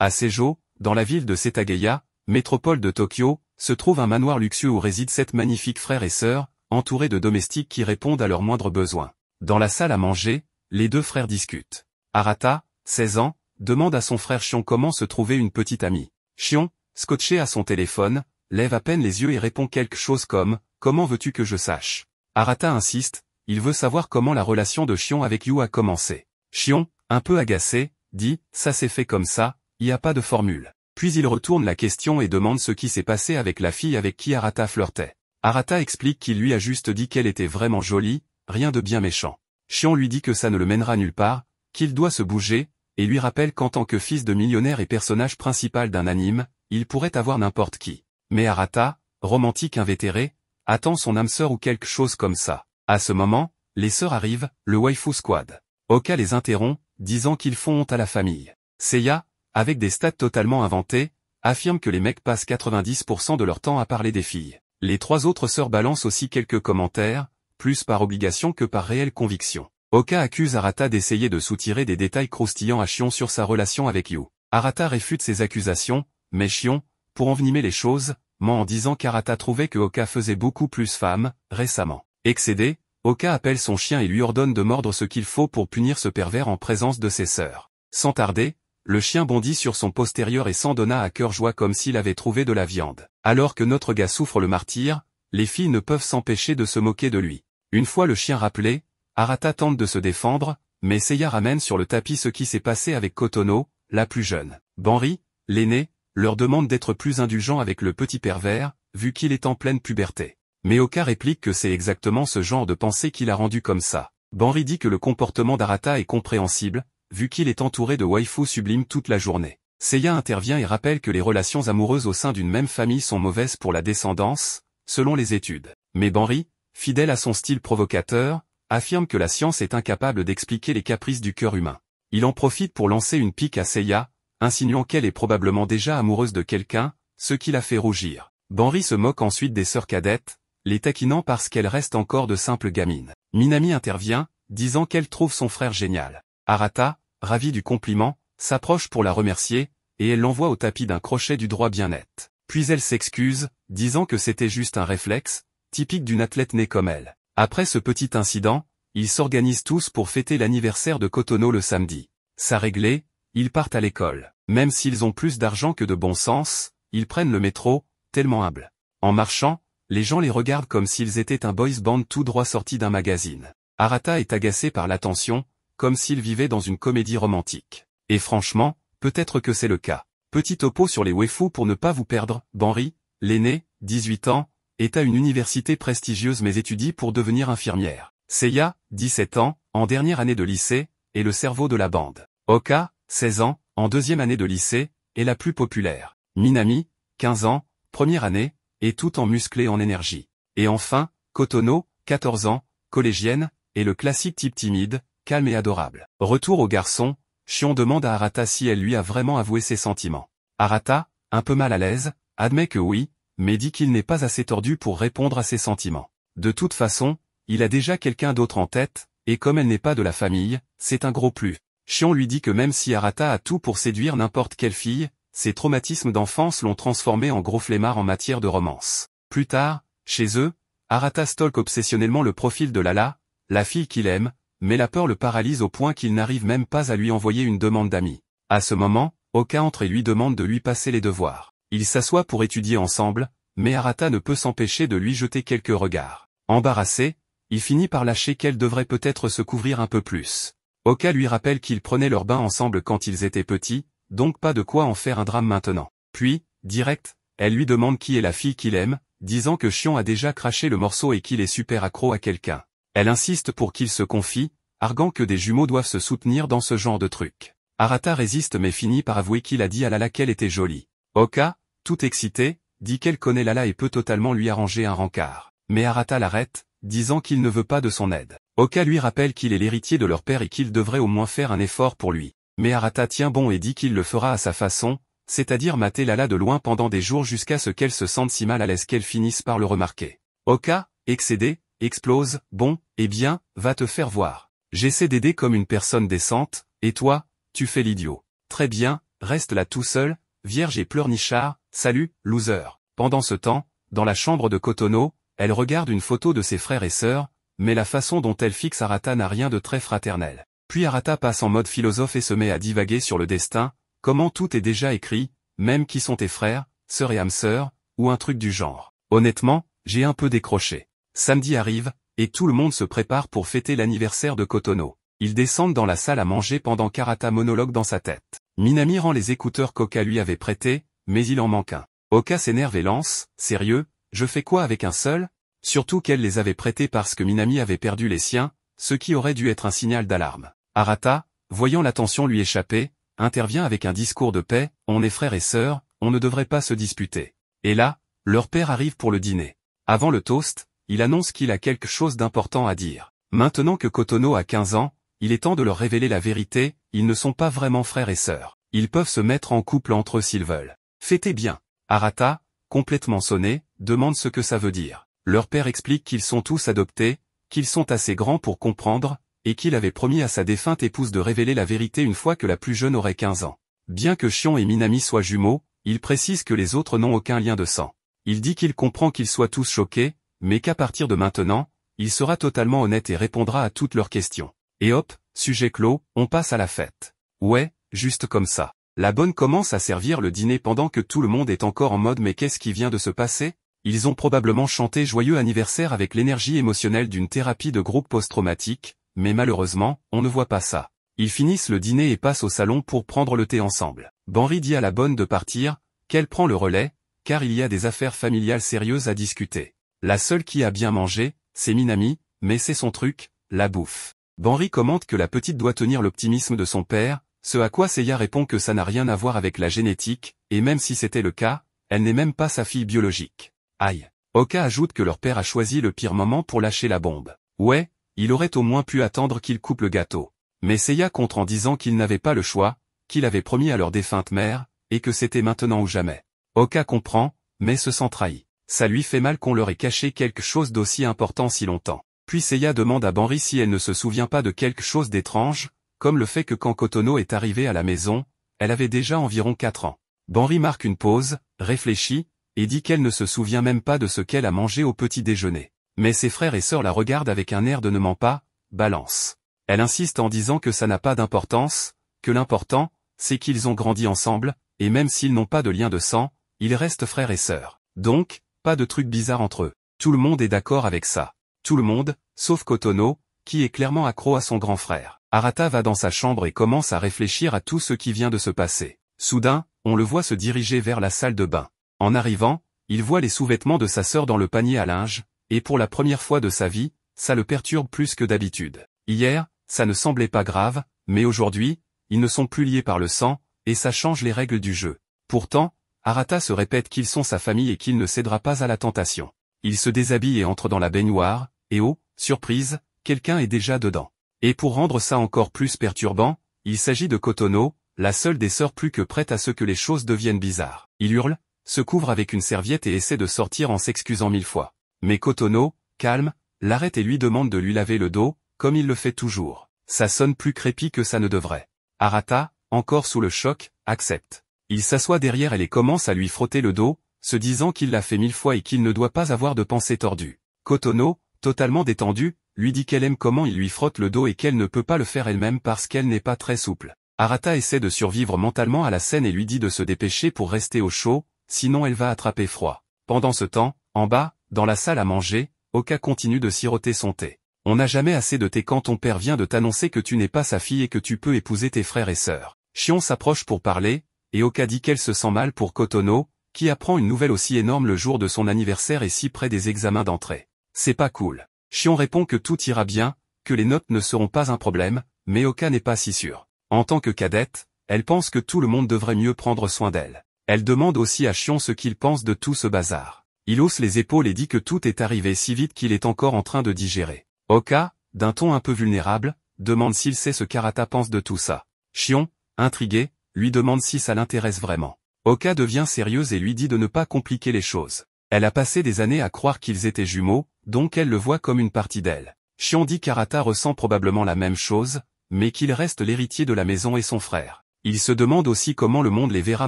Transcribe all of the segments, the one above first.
À Seijo, dans la ville de Setagaya, métropole de Tokyo, se trouve un manoir luxueux où résident 7 magnifiques frères et sœurs, entourés de domestiques qui répondent à leurs moindres besoins. Dans la salle à manger, les 2 frères discutent. Arata, 16 ans, demande à son frère Shion comment se trouvait une petite amie. Shion, scotché à son téléphone, lève à peine les yeux et répond quelque chose comme « Comment veux-tu que je sache ?» Arata insiste, il veut savoir comment la relation de Shion avec Yu a commencé. Shion, un peu agacé, dit « Ça s'est fait comme ça, y a pas de formule ». Puis il retourne la question et demande ce qui s'est passé avec la fille avec qui Arata flirtait. Arata explique qu'il lui a juste dit qu'elle était vraiment jolie, rien de bien méchant. Shion lui dit que ça ne le mènera nulle part, qu'il doit se bouger, et lui rappelle qu'en tant que fils de millionnaire et personnage principal d'un anime, il pourrait avoir n'importe qui. Mais Arata, romantique invétéré, attend son âme sœur ou quelque chose comme ça. À ce moment, les sœurs arrivent, le waifu squad. Oka les interrompt, disant qu'ils font honte à la famille. Seiya, avec des stats totalement inventés, affirme que les mecs passent 90% de leur temps à parler des filles. Les 3 autres sœurs balancent aussi quelques commentaires, plus par obligation que par réelle conviction. Oka accuse Arata d'essayer de soutirer des détails croustillants à Shion sur sa relation avec Yu. Arata réfute ces accusations, mais Shion, pour envenimer les choses, ment en disant qu'Arata trouvait que Oka faisait beaucoup plus femme, récemment. Excédé, Oka appelle son chien et lui ordonne de mordre ce qu'il faut pour punir ce pervers en présence de ses sœurs. Sans tarder, le chien bondit sur son postérieur et s'en donna à cœur joie comme s'il avait trouvé de la viande. Alors que notre gars souffre le martyre, les filles ne peuvent s'empêcher de se moquer de lui. Une fois le chien rappelé, Arata tente de se défendre, mais Seiya ramène sur le tapis ce qui s'est passé avec Kotono, la plus jeune. Banri, l'aîné, leur demande d'être plus indulgent avec le petit pervers, vu qu'il est en pleine puberté. Mais Oka réplique que c'est exactement ce genre de pensée qui l'a rendu comme ça. Banri dit que le comportement d'Arata est compréhensible, vu qu'il est entouré de waifus sublimes toute la journée. Seiya intervient et rappelle que les relations amoureuses au sein d'une même famille sont mauvaises pour la descendance, selon les études. Mais Banri, fidèle à son style provocateur, affirme que la science est incapable d'expliquer les caprices du cœur humain. Il en profite pour lancer une pique à Seiya, insinuant qu'elle est probablement déjà amoureuse de quelqu'un, ce qui la fait rougir. Banri se moque ensuite des sœurs cadettes, les taquinant parce qu'elles restent encore de simples gamines. Minami intervient, disant qu'elle trouve son frère génial. Arata, ravie du compliment, s'approche pour la remercier, et elle l'envoie au tapis d'un crochet du droit bien net. Puis elle s'excuse, disant que c'était juste un réflexe, typique d'une athlète née comme elle. Après ce petit incident, ils s'organisent tous pour fêter l'anniversaire de Kotono le samedi. Ça réglé, ils partent à l'école. Même s'ils ont plus d'argent que de bon sens, ils prennent le métro, tellement humbles. En marchant, les gens les regardent comme s'ils étaient un boys band tout droit sorti d'un magazine. Arata est agacé par l'attention, comme s'il vivait dans une comédie romantique. Et franchement, peut-être que c'est le cas. Petit topo sur les waifus pour ne pas vous perdre. Banri, l'aîné, 18 ans, est à une université prestigieuse mais étudie pour devenir infirmière. Seiya, 17 ans, en dernière année de lycée, est le cerveau de la bande. Oka, 16 ans, en 2e année de lycée, est la plus populaire. Minami, 15 ans, première année, est tout en musclé en énergie. Et enfin, Kotono, 14 ans, collégienne, est le classique type timide, calme et adorable. Retour au garçon, Shion demande à Arata si elle lui a vraiment avoué ses sentiments. Arata, un peu mal à l'aise, admet que oui, mais dit qu'il n'est pas assez tordu pour répondre à ses sentiments. De toute façon, il a déjà quelqu'un d'autre en tête, et comme elle n'est pas de la famille, c'est un gros plus. Shion lui dit que même si Arata a tout pour séduire n'importe quelle fille, ses traumatismes d'enfance l'ont transformé en gros flemmard en matière de romance. Plus tard, chez eux, Arata stalk obsessionnellement le profil de Lala, la fille qu'il aime, mais la peur le paralyse au point qu'il n'arrive même pas à lui envoyer une demande d'amis. À ce moment, Oka entre et lui demande de lui passer les devoirs. Ils s'assoient pour étudier ensemble, mais Arata ne peut s'empêcher de lui jeter quelques regards. Embarrassé, il finit par lâcher qu'elle devrait peut-être se couvrir un peu plus. Oka lui rappelle qu'ils prenaient leur bain ensemble quand ils étaient petits, donc pas de quoi en faire un drame maintenant. Puis, direct, elle lui demande qui est la fille qu'il aime, disant que Shion a déjà craché le morceau et qu'il est super accro à quelqu'un. Elle insiste pour qu'il se confie, arguant que des jumeaux doivent se soutenir dans ce genre de truc. Arata résiste mais finit par avouer qu'il a dit à Lala qu'elle était jolie. Oka, tout excité, dit qu'elle connaît Lala et peut totalement lui arranger un rencard. Mais Arata l'arrête, disant qu'il ne veut pas de son aide. Oka lui rappelle qu'il est l'héritier de leur père et qu'il devrait au moins faire un effort pour lui. Mais Arata tient bon et dit qu'il le fera à sa façon, c'est-à-dire mater Lala de loin pendant des jours jusqu'à ce qu'elle se sente si mal à l'aise qu'elle finisse par le remarquer. Oka, excédé, explose, bon, eh bien, va te faire voir. J'essaie d'aider comme une personne décente, et toi, tu fais l'idiot. Très bien, reste là tout seul, vierge et pleurnichard, salut, loser. Pendant ce temps, dans la chambre de Kotono, elle regarde une photo de ses frères et sœurs, mais la façon dont elle fixe Arata n'a rien de très fraternel. Puis Arata passe en mode philosophe et se met à divaguer sur le destin, comment tout est déjà écrit, même qui sont tes frères, sœurs et âmes sœurs, ou un truc du genre. Honnêtement, j'ai un peu décroché. Samedi arrive, et tout le monde se prépare pour fêter l'anniversaire de Kotono. Ils descendent dans la salle à manger pendant qu'Arata monologue dans sa tête. Minami rend les écouteurs qu'Oka lui avait prêtés, mais il en manque un. Oka s'énerve et lance, sérieux, je fais quoi avec un seul? Surtout qu'elle les avait prêtés parce que Minami avait perdu les siens, ce qui aurait dû être un signal d'alarme. Arata, voyant l'attention lui échapper, intervient avec un discours de paix, on est frères et sœurs, on ne devrait pas se disputer. Et là, leur père arrive pour le dîner. Avant le toast, il annonce qu'il a quelque chose d'important à dire. Maintenant que Kotono a 15 ans, il est temps de leur révéler la vérité, ils ne sont pas vraiment frères et sœurs. Ils peuvent se mettre en couple entre eux s'ils veulent. Fêtez bien. Arata, complètement sonné, demande ce que ça veut dire. Leur père explique qu'ils sont tous adoptés, qu'ils sont assez grands pour comprendre, et qu'il avait promis à sa défunte épouse de révéler la vérité une fois que la plus jeune aurait 15 ans. Bien que Shion et Minami soient jumeaux, il précise que les autres n'ont aucun lien de sang. Il dit qu'il comprend qu'ils soient tous choqués, mais qu'à partir de maintenant, il sera totalement honnête et répondra à toutes leurs questions. Et hop, sujet clos, on passe à la fête. Ouais, juste comme ça. La bonne commence à servir le dîner pendant que tout le monde est encore en mode mais qu'est-ce qui vient de se passer? Ils ont probablement chanté joyeux anniversaire avec l'énergie émotionnelle d'une thérapie de groupe post-traumatique, mais malheureusement, on ne voit pas ça. Ils finissent le dîner et passent au salon pour prendre le thé ensemble. Banri dit à la bonne de partir, qu'elle prend le relais, car il y a des affaires familiales sérieuses à discuter. La seule qui a bien mangé, c'est Minami, mais c'est son truc, la bouffe. Banri commente que la petite doit tenir l'optimisme de son père, ce à quoi Seiya répond que ça n'a rien à voir avec la génétique, et même si c'était le cas, elle n'est même pas sa fille biologique. Aïe. Oka ajoute que leur père a choisi le pire moment pour lâcher la bombe. Ouais, il aurait au moins pu attendre qu'il coupe le gâteau. Mais Seiya contre en disant qu'il n'avait pas le choix, qu'il avait promis à leur défunte mère, et que c'était maintenant ou jamais. Oka comprend, mais se sent trahi. Ça lui fait mal qu'on leur ait caché quelque chose d'aussi important si longtemps. Puis Seiya demande à Banri si elle ne se souvient pas de quelque chose d'étrange, comme le fait que quand Kotono est arrivée à la maison, elle avait déjà environ 4 ans. Banri marque une pause, réfléchit, et dit qu'elle ne se souvient même pas de ce qu'elle a mangé au petit déjeuner. Mais ses frères et sœurs la regardent avec un air de ne ment pas, balance. Elle insiste en disant que ça n'a pas d'importance, que l'important, c'est qu'ils ont grandi ensemble, et même s'ils n'ont pas de lien de sang, ils restent frères et sœurs. Donc, pas de trucs bizarres entre eux. Tout le monde est d'accord avec ça. Tout le monde, sauf Kotono, qui est clairement accro à son grand frère. Arata va dans sa chambre et commence à réfléchir à tout ce qui vient de se passer. Soudain, on le voit se diriger vers la salle de bain. En arrivant, il voit les sous-vêtements de sa sœur dans le panier à linge, et pour la première fois de sa vie, ça le perturbe plus que d'habitude. Hier, ça ne semblait pas grave, mais aujourd'hui, ils ne sont plus liés par le sang, et ça change les règles du jeu. Pourtant, Arata se répète qu'ils sont sa famille et qu'il ne cédera pas à la tentation. Il se déshabille et entre dans la baignoire, et oh, surprise, quelqu'un est déjà dedans. Et pour rendre ça encore plus perturbant, il s'agit de Kotono, la seule des sœurs plus que prête à ce que les choses deviennent bizarres. Il hurle, se couvre avec une serviette et essaie de sortir en s'excusant 1000 fois. Mais Kotono, calme, l'arrête et lui demande de lui laver le dos, comme il le fait toujours. Ça sonne plus crépi que ça ne devrait. Arata, encore sous le choc, accepte. Il s'assoit derrière elle et commence à lui frotter le dos, se disant qu'il l'a fait 1000 fois et qu'il ne doit pas avoir de pensée tordue. Kotono, totalement détendue, lui dit qu'elle aime comment il lui frotte le dos et qu'elle ne peut pas le faire elle-même parce qu'elle n'est pas très souple. Arata essaie de survivre mentalement à la scène et lui dit de se dépêcher pour rester au chaud, sinon elle va attraper froid. Pendant ce temps, en bas, dans la salle à manger, Oka continue de siroter son thé. On n'a jamais assez de thé quand ton père vient de t'annoncer que tu n'es pas sa fille et que tu peux épouser tes frères et sœurs. Shion s'approche pour parler, et Oka dit qu'elle se sent mal pour Kotono, qui apprend une nouvelle aussi énorme le jour de son anniversaire et si près des examens d'entrée. C'est pas cool. Shion répond que tout ira bien, que les notes ne seront pas un problème, mais Oka n'est pas si sûre. En tant que cadette, elle pense que tout le monde devrait mieux prendre soin d'elle. Elle demande aussi à Shion ce qu'il pense de tout ce bazar. Il hausse les épaules et dit que tout est arrivé si vite qu'il est encore en train de digérer. Oka, d'un ton un peu vulnérable, demande s'il sait ce qu'Arata pense de tout ça. Shion, intrigué, lui demande si ça l'intéresse vraiment. Oka devient sérieuse et lui dit de ne pas compliquer les choses. Elle a passé des années à croire qu'ils étaient jumeaux, donc elle le voit comme une partie d'elle. Shion dit qu'Arata ressent probablement la même chose, mais qu'il reste l'héritier de la maison et son frère. Il se demande aussi comment le monde les verra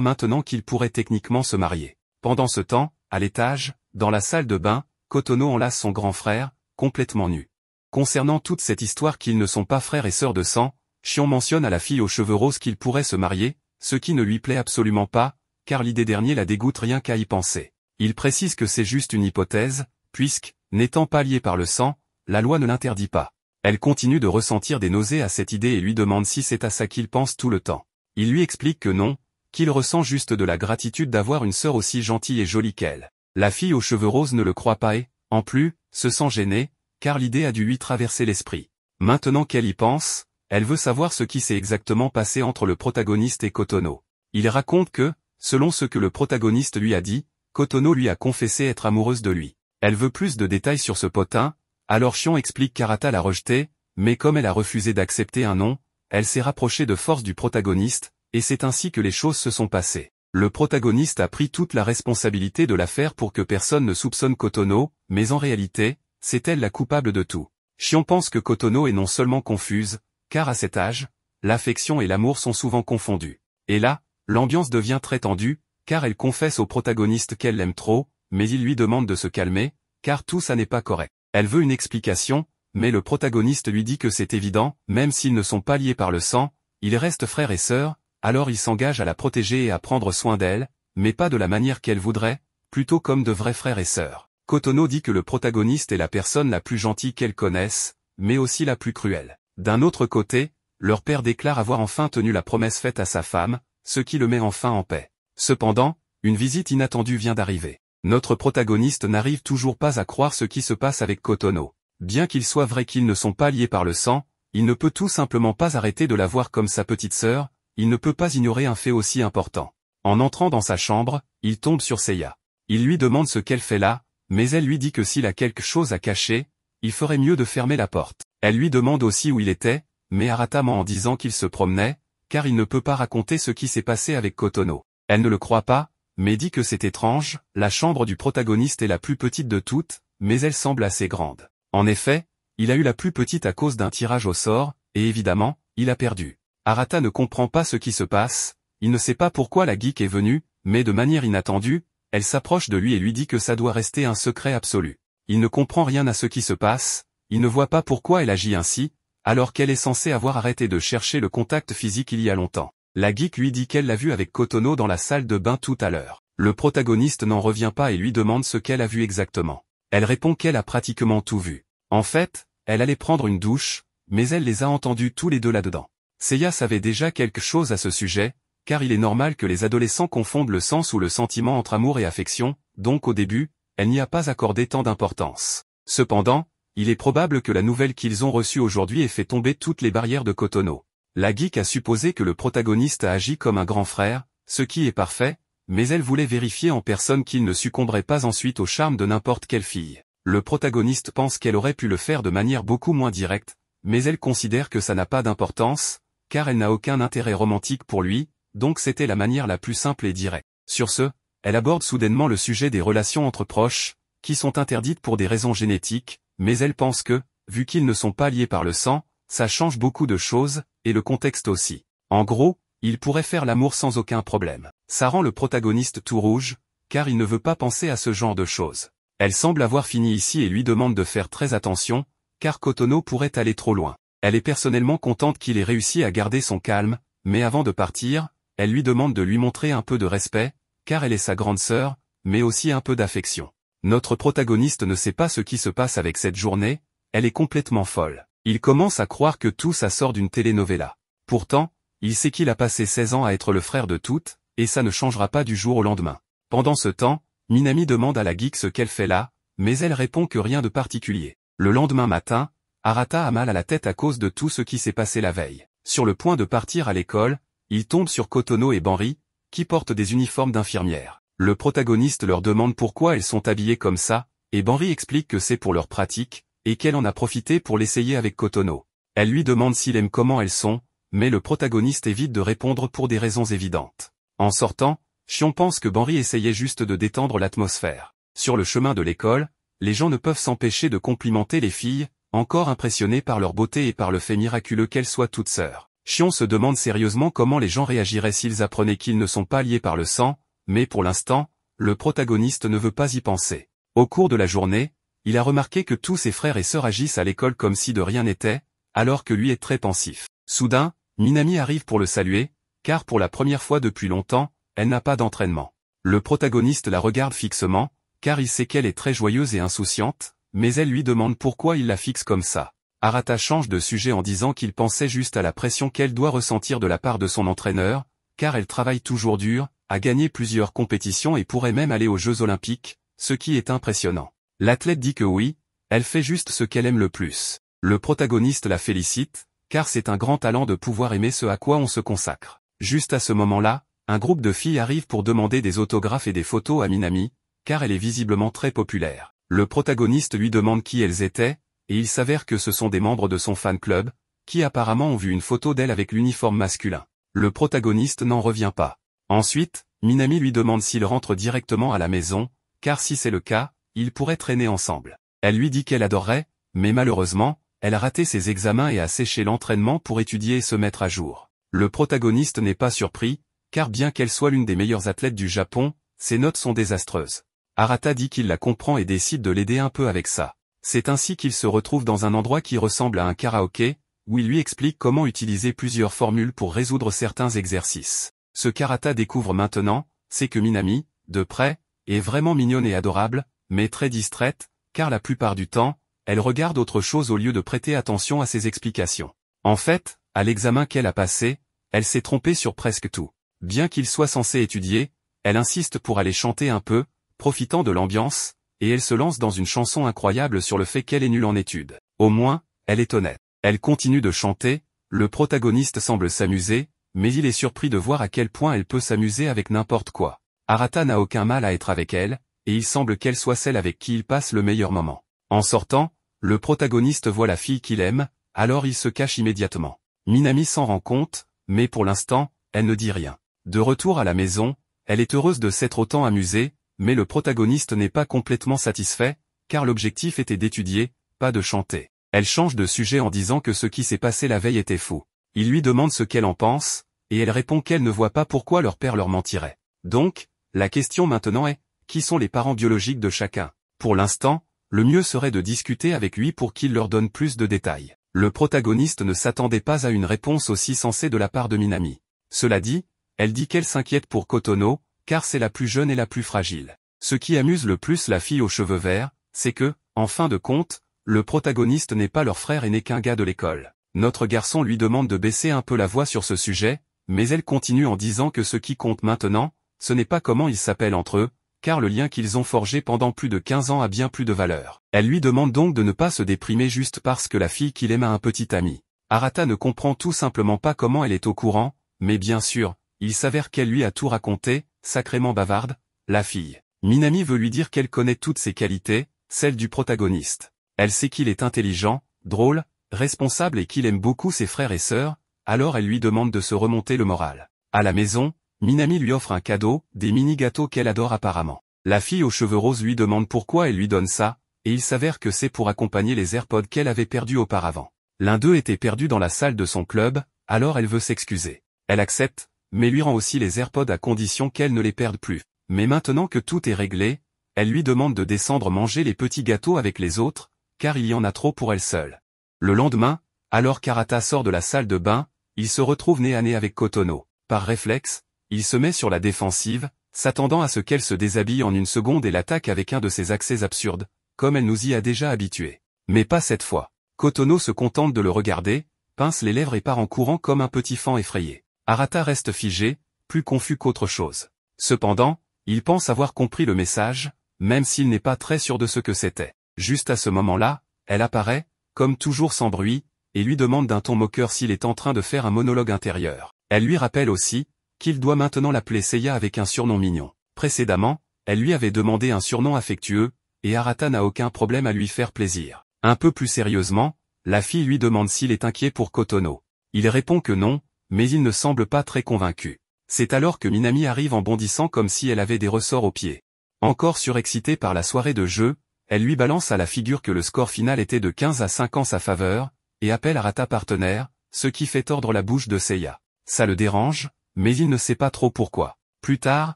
maintenant qu'ils pourraient techniquement se marier. Pendant ce temps, à l'étage, dans la salle de bain, Kotono enlace son grand frère, complètement nu. Concernant toute cette histoire qu'ils ne sont pas frères et sœurs de sang, Shion mentionne à la fille aux cheveux roses qu'ils pourraient se marier, ce qui ne lui plaît absolument pas, car l'idée dernière la dégoûte rien qu'à y penser. Il précise que c'est juste une hypothèse, puisque, n'étant pas lié par le sang, la loi ne l'interdit pas. Elle continue de ressentir des nausées à cette idée et lui demande si c'est à ça qu'il pense tout le temps. Il lui explique que non, qu'il ressent juste de la gratitude d'avoir une sœur aussi gentille et jolie qu'elle. La fille aux cheveux roses ne le croit pas et, en plus, se sent gênée, car l'idée a dû lui traverser l'esprit. Maintenant qu'elle y pense, elle veut savoir ce qui s'est exactement passé entre le protagoniste et Kotono. Il raconte que, selon ce que le protagoniste lui a dit, Kotono lui a confessé être amoureuse de lui. Elle veut plus de détails sur ce potin, alors Shion explique qu'Arata l'a rejeté, mais comme elle a refusé d'accepter un non, elle s'est rapprochée de force du protagoniste, et c'est ainsi que les choses se sont passées. Le protagoniste a pris toute la responsabilité de l'affaire pour que personne ne soupçonne Kotono, mais en réalité, c'est elle la coupable de tout. Shion pense que Kotono est non seulement confuse, car à cet âge, l'affection et l'amour sont souvent confondus. Et là, l'ambiance devient très tendue, car elle confesse au protagoniste qu'elle l'aime trop, mais il lui demande de se calmer, car tout ça n'est pas correct. Elle veut une explication, mais le protagoniste lui dit que c'est évident, même s'ils ne sont pas liés par le sang, ils restent frères et sœurs, alors il s'engage à la protéger et à prendre soin d'elle, mais pas de la manière qu'elle voudrait, plutôt comme de vrais frères et sœurs. Kotono dit que le protagoniste est la personne la plus gentille qu'elle connaisse, mais aussi la plus cruelle. D'un autre côté, leur père déclare avoir enfin tenu la promesse faite à sa femme, ce qui le met enfin en paix. Cependant, une visite inattendue vient d'arriver. Notre protagoniste n'arrive toujours pas à croire ce qui se passe avec Kotono. Bien qu'il soit vrai qu'ils ne sont pas liés par le sang, il ne peut tout simplement pas arrêter de la voir comme sa petite sœur, il ne peut pas ignorer un fait aussi important. En entrant dans sa chambre, il tombe sur Seiya. Il lui demande ce qu'elle fait là, mais elle lui dit que s'il a quelque chose à cacher, il ferait mieux de fermer la porte. Elle lui demande aussi où il était, mais Arata ment en disant qu'il se promenait, car il ne peut pas raconter ce qui s'est passé avec Kotono. Elle ne le croit pas, mais dit que c'est étrange, la chambre du protagoniste est la plus petite de toutes, mais elle semble assez grande. En effet, il a eu la plus petite à cause d'un tirage au sort, et évidemment, il a perdu. Arata ne comprend pas ce qui se passe, il ne sait pas pourquoi la geek est venue, mais de manière inattendue, elle s'approche de lui et lui dit que ça doit rester un secret absolu. Il ne comprend rien à ce qui se passe, il ne voit pas pourquoi elle agit ainsi, alors qu'elle est censée avoir arrêté de chercher le contact physique il y a longtemps. La geek lui dit qu'elle l'a vu avec Kotono dans la salle de bain tout à l'heure. Le protagoniste n'en revient pas et lui demande ce qu'elle a vu exactement. Elle répond qu'elle a pratiquement tout vu. En fait, elle allait prendre une douche, mais elle les a entendus tous les deux là-dedans. Seiya savait déjà quelque chose à ce sujet, car il est normal que les adolescents confondent le sens ou le sentiment entre amour et affection, donc au début, elle n'y a pas accordé tant d'importance. Cependant, il est probable que la nouvelle qu'ils ont reçue aujourd'hui ait fait tomber toutes les barrières de Kotono. La geek a supposé que le protagoniste a agi comme un grand frère, ce qui est parfait, mais elle voulait vérifier en personne qu'il ne succomberait pas ensuite au charme de n'importe quelle fille. Le protagoniste pense qu'elle aurait pu le faire de manière beaucoup moins directe, mais elle considère que ça n'a pas d'importance, car elle n'a aucun intérêt romantique pour lui, donc c'était la manière la plus simple et directe. Sur ce, elle aborde soudainement le sujet des relations entre proches, qui sont interdites pour des raisons génétiques, mais elle pense que, vu qu'ils ne sont pas liés par le sang, ça change beaucoup de choses, et le contexte aussi. En gros, ils pourraient faire l'amour sans aucun problème. Ça rend le protagoniste tout rouge, car il ne veut pas penser à ce genre de choses. Elle semble avoir fini ici et lui demande de faire très attention, car Kotono pourrait aller trop loin. Elle est personnellement contente qu'il ait réussi à garder son calme, mais avant de partir, elle lui demande de lui montrer un peu de respect, car elle est sa grande sœur, mais aussi un peu d'affection. Notre protagoniste ne sait pas ce qui se passe avec cette journée, elle est complètement folle. Il commence à croire que tout ça sort d'une telenovela. Pourtant, il sait qu'il a passé 16 ans à être le frère de toutes, et ça ne changera pas du jour au lendemain. Pendant ce temps, Minami demande à la geek ce qu'elle fait là, mais elle répond que rien de particulier. Le lendemain matin, Arata a mal à la tête à cause de tout ce qui s'est passé la veille. Sur le point de partir à l'école, il tombe sur Kotono et Banri, qui portent des uniformes d'infirmières. Le protagoniste leur demande pourquoi elles sont habillées comme ça, et Banri explique que c'est pour leur pratique, et qu'elle en a profité pour l'essayer avec Kotono. Elle lui demande s'il aime comment elles sont, mais le protagoniste évite de répondre pour des raisons évidentes. En sortant, Shion pense que Banri essayait juste de détendre l'atmosphère. Sur le chemin de l'école, les gens ne peuvent s'empêcher de complimenter les filles, encore impressionnées par leur beauté et par le fait miraculeux qu'elles soient toutes sœurs. Shion se demande sérieusement comment les gens réagiraient s'ils apprenaient qu'ils ne sont pas liés par le sang, mais pour l'instant, le protagoniste ne veut pas y penser. Au cours de la journée, il a remarqué que tous ses frères et sœurs agissent à l'école comme si de rien n'était, alors que lui est très pensif. Soudain, Minami arrive pour le saluer, car pour la première fois depuis longtemps, elle n'a pas d'entraînement. Le protagoniste la regarde fixement, car il sait qu'elle est très joyeuse et insouciante, mais elle lui demande pourquoi il la fixe comme ça. Arata change de sujet en disant qu'il pensait juste à la pression qu'elle doit ressentir de la part de son entraîneur, car elle travaille toujours dur, a gagné plusieurs compétitions et pourrait même aller aux Jeux Olympiques, ce qui est impressionnant. L'athlète dit que oui, elle fait juste ce qu'elle aime le plus. Le protagoniste la félicite, car c'est un grand talent de pouvoir aimer ce à quoi on se consacre. Juste à ce moment-là, un groupe de filles arrive pour demander des autographes et des photos à Minami, car elle est visiblement très populaire. Le protagoniste lui demande qui elles étaient, et il s'avère que ce sont des membres de son fan club, qui apparemment ont vu une photo d'elle avec l'uniforme masculin. Le protagoniste n'en revient pas. Ensuite, Minami lui demande s'il rentre directement à la maison, car si c'est le cas, ils pourraient traîner ensemble. Elle lui dit qu'elle adorerait, mais malheureusement, elle a raté ses examens et a séché l'entraînement pour étudier et se mettre à jour. Le protagoniste n'est pas surpris, car bien qu'elle soit l'une des meilleures athlètes du Japon, ses notes sont désastreuses. Arata dit qu'il la comprend et décide de l'aider un peu avec ça. C'est ainsi qu'il se retrouve dans un endroit qui ressemble à un karaoké, où il lui explique comment utiliser plusieurs formules pour résoudre certains exercices. Ce qu'Arata découvre maintenant, c'est que Minami, de près, est vraiment mignonne et adorable, mais très distraite, car la plupart du temps, elle regarde autre chose au lieu de prêter attention à ses explications. En fait, à l'examen qu'elle a passé, elle s'est trompée sur presque tout. Bien qu'il soit censé étudier, elle insiste pour aller chanter un peu, profitant de l'ambiance, et elle se lance dans une chanson incroyable sur le fait qu'elle est nulle en études. Au moins, elle est honnête. Elle continue de chanter, le protagoniste semble s'amuser, mais il est surpris de voir à quel point elle peut s'amuser avec n'importe quoi. Arata n'a aucun mal à être avec elle, et il semble qu'elle soit celle avec qui il passe le meilleur moment. En sortant, le protagoniste voit la fille qu'il aime, alors il se cache immédiatement. Minami s'en rend compte, mais pour l'instant, elle ne dit rien. De retour à la maison, elle est heureuse de s'être autant amusée, mais le protagoniste n'est pas complètement satisfait, car l'objectif était d'étudier, pas de chanter. Elle change de sujet en disant que ce qui s'est passé la veille était faux. Il lui demande ce qu'elle en pense, et elle répond qu'elle ne voit pas pourquoi leur père leur mentirait. Donc, la question maintenant est, qui sont les parents biologiques de chacun? Pour l'instant, le mieux serait de discuter avec lui pour qu'il leur donne plus de détails. Le protagoniste ne s'attendait pas à une réponse aussi sensée de la part de Minami. Cela dit, elle dit qu'elle s'inquiète pour Kotono, car c'est la plus jeune et la plus fragile. Ce qui amuse le plus la fille aux cheveux verts, c'est que, en fin de compte, le protagoniste n'est pas leur frère et n'est qu'un gars de l'école. Notre garçon lui demande de baisser un peu la voix sur ce sujet, mais elle continue en disant que ce qui compte maintenant, ce n'est pas comment ils s'appellent entre eux, car le lien qu'ils ont forgé pendant plus de 15 ans a bien plus de valeur. Elle lui demande donc de ne pas se déprimer juste parce que la fille qu'il aime a un petit ami. Arata ne comprend tout simplement pas comment elle est au courant, mais bien sûr, il s'avère qu'elle lui a tout raconté, sacrément bavarde, la fille. Minami veut lui dire qu'elle connaît toutes ses qualités, celles du protagoniste. Elle sait qu'il est intelligent, drôle, responsable et qu'il aime beaucoup ses frères et sœurs, alors elle lui demande de se remonter le moral. À la maison, Minami lui offre un cadeau, des mini-gâteaux qu'elle adore apparemment. La fille aux cheveux roses lui demande pourquoi elle lui donne ça, et il s'avère que c'est pour accompagner les AirPods qu'elle avait perdus auparavant. L'un d'eux était perdu dans la salle de son club, alors elle veut s'excuser. Elle accepte, mais lui rend aussi les AirPods à condition qu'elle ne les perde plus. Mais maintenant que tout est réglé, elle lui demande de descendre manger les petits gâteaux avec les autres, car il y en a trop pour elle seule. Le lendemain, alors qu'Arata sort de la salle de bain, il se retrouve nez à nez avec Kotono. Par réflexe, il se met sur la défensive, s'attendant à ce qu'elle se déshabille en une seconde et l'attaque avec un de ses accès absurdes, comme elle nous y a déjà habitués. Mais pas cette fois. Kotono se contente de le regarder, pince les lèvres et part en courant comme un petit fan effrayé. Arata reste figé, plus confus qu'autre chose. Cependant, il pense avoir compris le message, même s'il n'est pas très sûr de ce que c'était. Juste à ce moment-là, elle apparaît, comme toujours sans bruit, et lui demande d'un ton moqueur s'il est en train de faire un monologue intérieur. Elle lui rappelle aussi, qu'il doit maintenant l'appeler Seiya avec un surnom mignon. Précédemment, elle lui avait demandé un surnom affectueux, et Arata n'a aucun problème à lui faire plaisir. Un peu plus sérieusement, la fille lui demande s'il est inquiet pour Kotono. Il répond que non, mais il ne semble pas très convaincu. C'est alors que Minami arrive en bondissant comme si elle avait des ressorts aux pieds. Encore surexcitée par la soirée de jeu, elle lui balance à la figure que le score final était de 15 à 5 en sa faveur, et appelle Arata partenaire, ce qui fait tordre la bouche de Seiya. Ça le dérange, mais il ne sait pas trop pourquoi. Plus tard,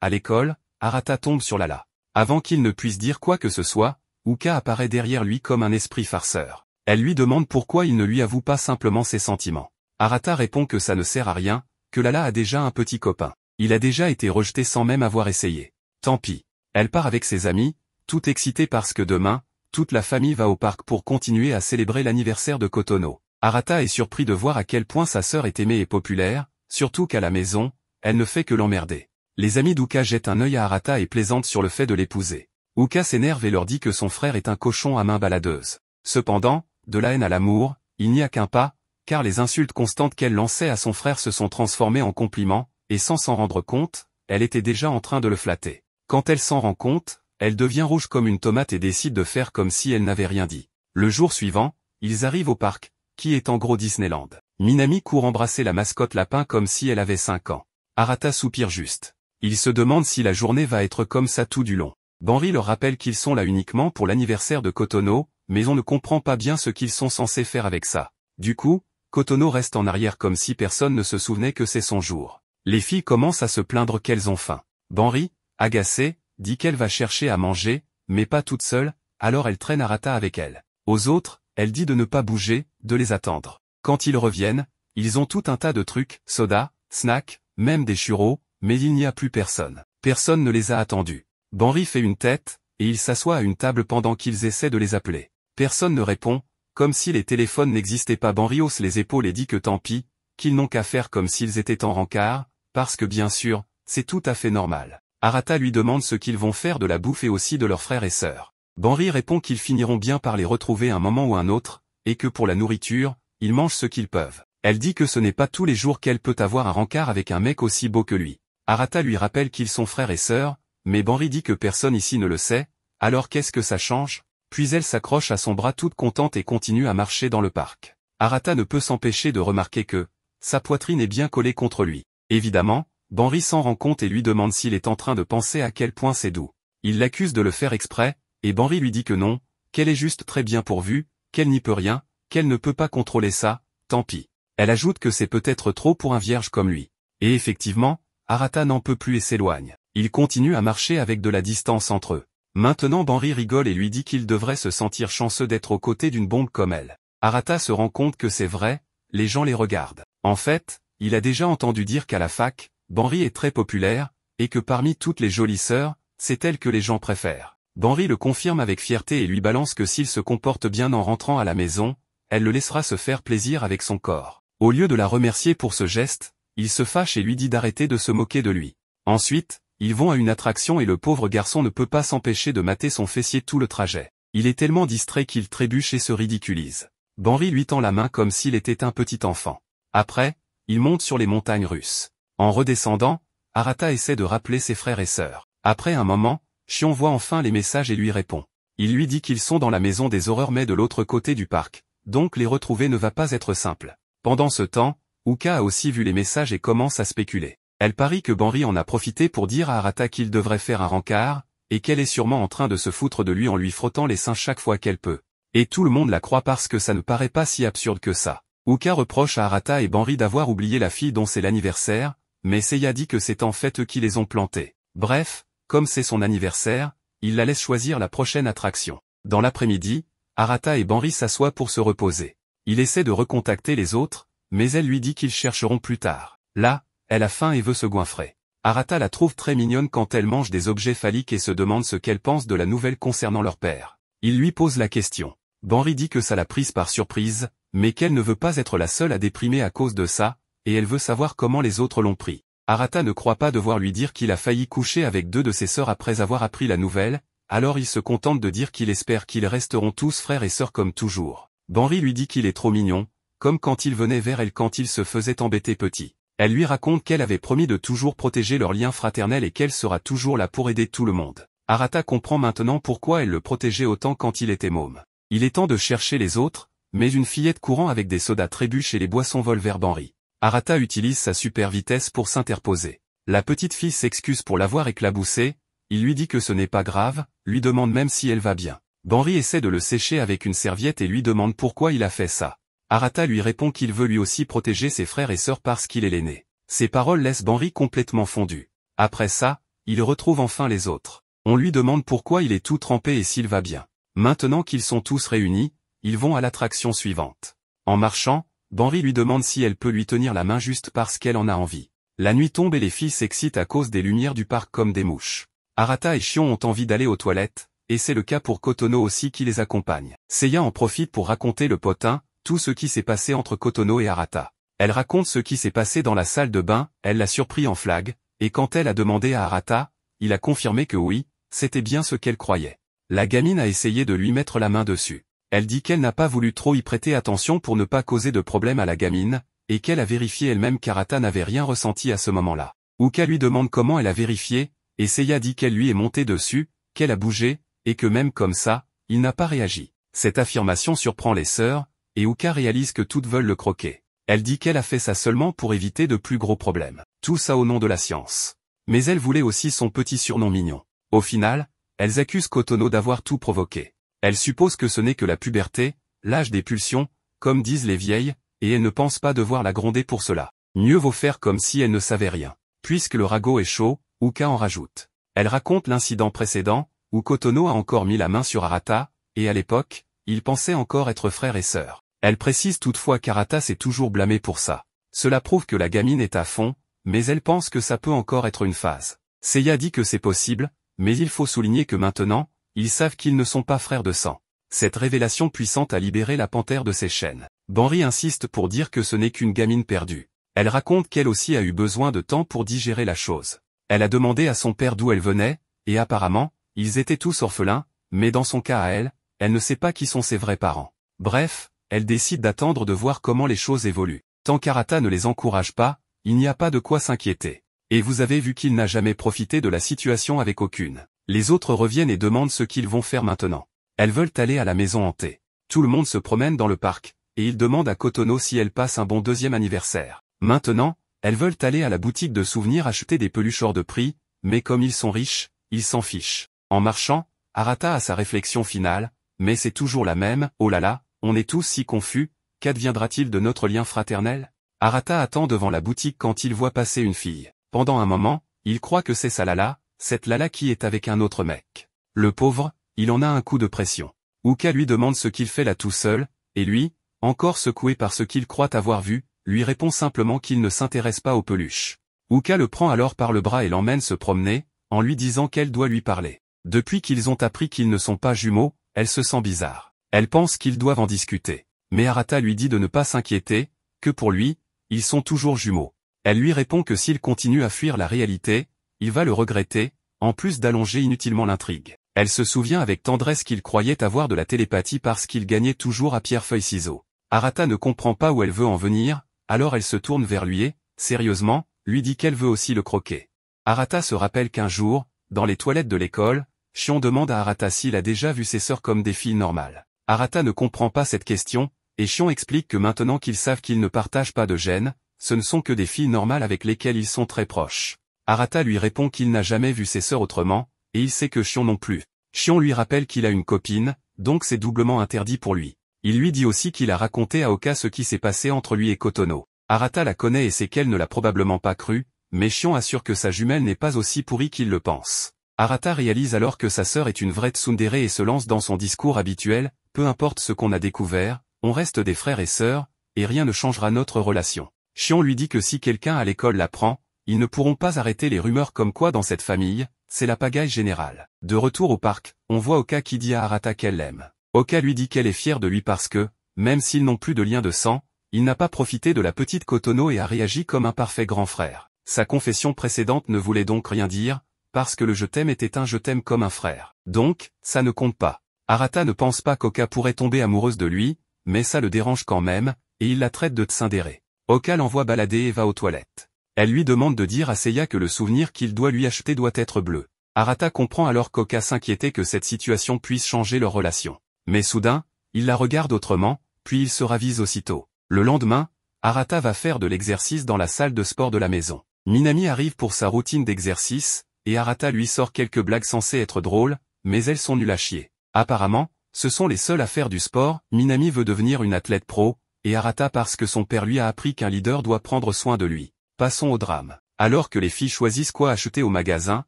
à l'école, Arata tombe sur Lala. Avant qu'il ne puisse dire quoi que ce soit, Uka apparaît derrière lui comme un esprit farceur. Elle lui demande pourquoi il ne lui avoue pas simplement ses sentiments. Arata répond que ça ne sert à rien, que Lala a déjà un petit copain. Il a déjà été rejeté sans même avoir essayé. Tant pis. Elle part avec ses amis, toute excitée parce que demain, toute la famille va au parc pour continuer à célébrer l'anniversaire de Kotono. Arata est surpris de voir à quel point sa sœur est aimée et populaire, surtout qu'à la maison, elle ne fait que l'emmerder. Les amis d'Uka jettent un œil à Arata et plaisantent sur le fait de l'épouser. Uka s'énerve et leur dit que son frère est un cochon à main baladeuse. Cependant, de la haine à l'amour, il n'y a qu'un pas, car les insultes constantes qu'elle lançait à son frère se sont transformées en compliments, et sans s'en rendre compte, elle était déjà en train de le flatter. Quand elle s'en rend compte, elle devient rouge comme une tomate et décide de faire comme si elle n'avait rien dit. Le jour suivant, ils arrivent au parc, qui est en gros Disneyland. Minami court embrasser la mascotte lapin comme si elle avait 5 ans. Arata soupire juste. Il se demande si la journée va être comme ça tout du long. Banri leur rappelle qu'ils sont là uniquement pour l'anniversaire de Kotono, mais on ne comprend pas bien ce qu'ils sont censés faire avec ça. Du coup, Kotono reste en arrière comme si personne ne se souvenait que c'est son jour. Les filles commencent à se plaindre qu'elles ont faim. Banri, agacée, dit qu'elle va chercher à manger, mais pas toute seule, alors elle traîne Arata avec elle. Aux autres, elle dit de ne pas bouger, de les attendre. Quand ils reviennent, ils ont tout un tas de trucs, soda, snacks, même des churros, mais il n'y a plus personne. Personne ne les a attendus. Banri fait une tête, et il s'assoit à une table pendant qu'ils essaient de les appeler. Personne ne répond, comme si les téléphones n'existaient pas. Banri hausse les épaules et dit que tant pis, qu'ils n'ont qu'à faire comme s'ils étaient en rencard, parce que bien sûr, c'est tout à fait normal. Arata lui demande ce qu'ils vont faire de la bouffe et aussi de leurs frères et sœurs. Banri répond qu'ils finiront bien par les retrouver un moment ou un autre, et que pour la nourriture, ils mangent ce qu'ils peuvent. Elle dit que ce n'est pas tous les jours qu'elle peut avoir un rencard avec un mec aussi beau que lui. Arata lui rappelle qu'ils sont frères et sœurs, mais Banri dit que personne ici ne le sait, alors qu'est-ce que ça change? Puis elle s'accroche à son bras toute contente et continue à marcher dans le parc. Arata ne peut s'empêcher de remarquer que sa poitrine est bien collée contre lui. Évidemment, Banri s'en rend compte et lui demande s'il est en train de penser à quel point c'est doux. Il l'accuse de le faire exprès, et Banri lui dit que non, qu'elle est juste très bien pourvue, qu'elle n'y peut rien, qu'elle ne peut pas contrôler ça, tant pis. Elle ajoute que c'est peut-être trop pour un vierge comme lui. Et effectivement, Arata n'en peut plus et s'éloigne. Il continue à marcher avec de la distance entre eux. Maintenant Banri rigole et lui dit qu'il devrait se sentir chanceux d'être aux côtés d'une bombe comme elle. Arata se rend compte que c'est vrai, les gens les regardent. En fait, il a déjà entendu dire qu'à la fac, Banri est très populaire, et que parmi toutes les jolies sœurs, c'est elle que les gens préfèrent. Banri le confirme avec fierté et lui balance que s'il se comporte bien en rentrant à la maison, elle le laissera se faire plaisir avec son corps. Au lieu de la remercier pour ce geste, il se fâche et lui dit d'arrêter de se moquer de lui. Ensuite, ils vont à une attraction et le pauvre garçon ne peut pas s'empêcher de mater son fessier tout le trajet. Il est tellement distrait qu'il trébuche et se ridiculise. Banri lui tend la main comme s'il était un petit enfant. Après, il monte sur les montagnes russes. En redescendant, Arata essaie de rappeler ses frères et sœurs. Après un moment, Shion voit enfin les messages et lui répond. Il lui dit qu'ils sont dans la maison des horreurs mais de l'autre côté du parc, donc les retrouver ne va pas être simple. Pendant ce temps, Uka a aussi vu les messages et commence à spéculer. Elle parie que Banri en a profité pour dire à Arata qu'il devrait faire un rencard, et qu'elle est sûrement en train de se foutre de lui en lui frottant les seins chaque fois qu'elle peut. Et tout le monde la croit parce que ça ne paraît pas si absurde que ça. Uka reproche à Arata et Banri d'avoir oublié la fille dont c'est l'anniversaire, mais Seiya dit que c'est en fait eux qui les ont plantés. Bref, comme c'est son anniversaire, il la laisse choisir la prochaine attraction. Dans l'après-midi, Arata et Banri s'assoient pour se reposer. Il essaie de recontacter les autres, mais elle lui dit qu'ils chercheront plus tard. Là, elle a faim et veut se goinfrer. Arata la trouve très mignonne quand elle mange des objets phalliques et se demande ce qu'elle pense de la nouvelle concernant leur père. Il lui pose la question. Banri dit que ça l'a prise par surprise, mais qu'elle ne veut pas être la seule à déprimer à cause de ça, et elle veut savoir comment les autres l'ont pris. Arata ne croit pas devoir lui dire qu'il a failli coucher avec 2 de ses sœurs après avoir appris la nouvelle, alors il se contente de dire qu'il espère qu'ils resteront tous frères et sœurs comme toujours. Banri lui dit qu'il est trop mignon, comme quand il venait vers elle quand il se faisait embêter petit. Elle lui raconte qu'elle avait promis de toujours protéger leur lien fraternel et qu'elle sera toujours là pour aider tout le monde. Arata comprend maintenant pourquoi elle le protégeait autant quand il était môme. Il est temps de chercher les autres, mais une fillette courant avec des sodas trébuche et les boissons volent vers Banri. Arata utilise sa super vitesse pour s'interposer. La petite fille s'excuse pour l'avoir éclaboussée, il lui dit que ce n'est pas grave, lui demande même si elle va bien. Banri essaie de le sécher avec une serviette et lui demande pourquoi il a fait ça. Arata lui répond qu'il veut lui aussi protéger ses frères et sœurs parce qu'il est l'aîné. Ces paroles laissent Banri complètement fondu. Après ça, il retrouve enfin les autres. On lui demande pourquoi il est tout trempé et s'il va bien. Maintenant qu'ils sont tous réunis, ils vont à l'attraction suivante. En marchant, Banri lui demande si elle peut lui tenir la main juste parce qu'elle en a envie. La nuit tombe et les filles s'excitent à cause des lumières du parc comme des mouches. Arata et Shion ont envie d'aller aux toilettes, et c'est le cas pour Kotono aussi qui les accompagne. Seiya en profite pour raconter le potin, tout ce qui s'est passé entre Kotono et Arata. Elle raconte ce qui s'est passé dans la salle de bain, elle l'a surpris en flag, et quand elle a demandé à Arata, il a confirmé que oui, c'était bien ce qu'elle croyait. La gamine a essayé de lui mettre la main dessus. Elle dit qu'elle n'a pas voulu trop y prêter attention pour ne pas causer de problème à la gamine, et qu'elle a vérifié elle-même qu'Arata n'avait rien ressenti à ce moment-là. Uka lui demande comment elle a vérifié, et Seiya dit qu'elle lui est montée dessus, qu'elle a bougé, et que même comme ça, il n'a pas réagi. Cette affirmation surprend les sœurs, et Uka réalise que toutes veulent le croquer. Elle dit qu'elle a fait ça seulement pour éviter de plus gros problèmes. Tout ça au nom de la science. Mais elle voulait aussi son petit surnom mignon. Au final, elles accusent Kotono d'avoir tout provoqué. Elle suppose que ce n'est que la puberté, l'âge des pulsions, comme disent les vieilles, et elle ne pense pas devoir la gronder pour cela. Mieux vaut faire comme si elle ne savait rien. Puisque le ragot est chaud, Uka en rajoute. Elle raconte l'incident précédent, où Kotono a encore mis la main sur Arata, et à l'époque, ils pensaient encore être frères et sœurs. Elle précise toutefois qu'Arata s'est toujours blâmé pour ça. Cela prouve que la gamine est à fond, mais elle pense que ça peut encore être une phase. Seiya dit que c'est possible, mais il faut souligner que maintenant, ils savent qu'ils ne sont pas frères de sang. Cette révélation puissante a libéré la panthère de ses chaînes. Banri insiste pour dire que ce n'est qu'une gamine perdue. Elle raconte qu'elle aussi a eu besoin de temps pour digérer la chose. Elle a demandé à son père d'où elle venait, et apparemment, ils étaient tous orphelins, mais dans son cas à elle, elle ne sait pas qui sont ses vrais parents. Bref, elle décide d'attendre de voir comment les choses évoluent. Tant qu'Arata ne les encourage pas, il n'y a pas de quoi s'inquiéter. Et vous avez vu qu'il n'a jamais profité de la situation avec aucune. Les autres reviennent et demandent ce qu'ils vont faire maintenant. Elles veulent aller à la maison hantée. Tout le monde se promène dans le parc, et ils demandent à Kotono si elle passe un bon deuxième anniversaire. Maintenant, elles veulent aller à la boutique de souvenirs acheter des peluches hors de prix, mais comme ils sont riches, ils s'en fichent. En marchant, Arata a sa réflexion finale, mais c'est toujours la même, oh là là, on est tous si confus, qu'adviendra-t-il de notre lien fraternel? Arata attend devant la boutique quand il voit passer une fille. Pendant un moment, il croit que c'est sa Lala, cette Lala qui est avec un autre mec. Le pauvre, il en a un coup de pression. Uka lui demande ce qu'il fait là tout seul, et lui, encore secoué par ce qu'il croit avoir vu, lui répond simplement qu'il ne s'intéresse pas aux peluches. Uka le prend alors par le bras et l'emmène se promener, en lui disant qu'elle doit lui parler. Depuis qu'ils ont appris qu'ils ne sont pas jumeaux, elle se sent bizarre. Elle pense qu'ils doivent en discuter. Mais Arata lui dit de ne pas s'inquiéter, que pour lui, ils sont toujours jumeaux. Elle lui répond que s'il continue à fuir la réalité, il va le regretter, en plus d'allonger inutilement l'intrigue. Elle se souvient avec tendresse qu'il croyait avoir de la télépathie parce qu'il gagnait toujours à pierre-feuille-ciseaux. Arata ne comprend pas où elle veut en venir, alors elle se tourne vers lui et, sérieusement, lui dit qu'elle veut aussi le croquer. Arata se rappelle qu'un jour, dans les toilettes de l'école, Shion demande à Arata s'il a déjà vu ses sœurs comme des filles normales. Arata ne comprend pas cette question, et Shion explique que maintenant qu'ils savent qu'ils ne partagent pas de gènes, ce ne sont que des filles normales avec lesquelles ils sont très proches. Arata lui répond qu'il n'a jamais vu ses sœurs autrement, et il sait que Shion non plus. Shion lui rappelle qu'il a une copine, donc c'est doublement interdit pour lui. Il lui dit aussi qu'il a raconté à Oka ce qui s'est passé entre lui et Kotono. Arata la connaît et sait qu'elle ne l'a probablement pas cru, mais Shion assure que sa jumelle n'est pas aussi pourrie qu'il le pense. Arata réalise alors que sa sœur est une vraie tsundere et se lance dans son discours habituel, peu importe ce qu'on a découvert, on reste des frères et sœurs, et rien ne changera notre relation. Shion lui dit que si quelqu'un à l'école l'apprend, ils ne pourront pas arrêter les rumeurs comme quoi dans cette famille, c'est la pagaille générale. De retour au parc, on voit Oka qui dit à Arata qu'elle l'aime. Oka lui dit qu'elle est fière de lui parce que, même s'ils n'ont plus de lien de sang, il n'a pas profité de la petite Kotono et a réagi comme un parfait grand frère. Sa confession précédente ne voulait donc rien dire, parce que le je t'aime était un je t'aime comme un frère. Donc, ça ne compte pas. Arata ne pense pas qu'Oka pourrait tomber amoureuse de lui, mais ça le dérange quand même, et il la traite de tsundere. Oka l'envoie balader et va aux toilettes. Elle lui demande de dire à Seiya que le souvenir qu'il doit lui acheter doit être bleu. Arata comprend alors qu'Oka s'inquiétait que cette situation puisse changer leur relation. Mais soudain, il la regarde autrement, puis il se ravise aussitôt. Le lendemain, Arata va faire de l'exercice dans la salle de sport de la maison. Minami arrive pour sa routine d'exercice, et Arata lui sort quelques blagues censées être drôles, mais elles sont nulles à chier. Apparemment, ce sont les seuls à faire du sport, Minami veut devenir une athlète pro, et Arata parce que son père lui a appris qu'un leader doit prendre soin de lui. Passons au drame. Alors que les filles choisissent quoi acheter au magasin,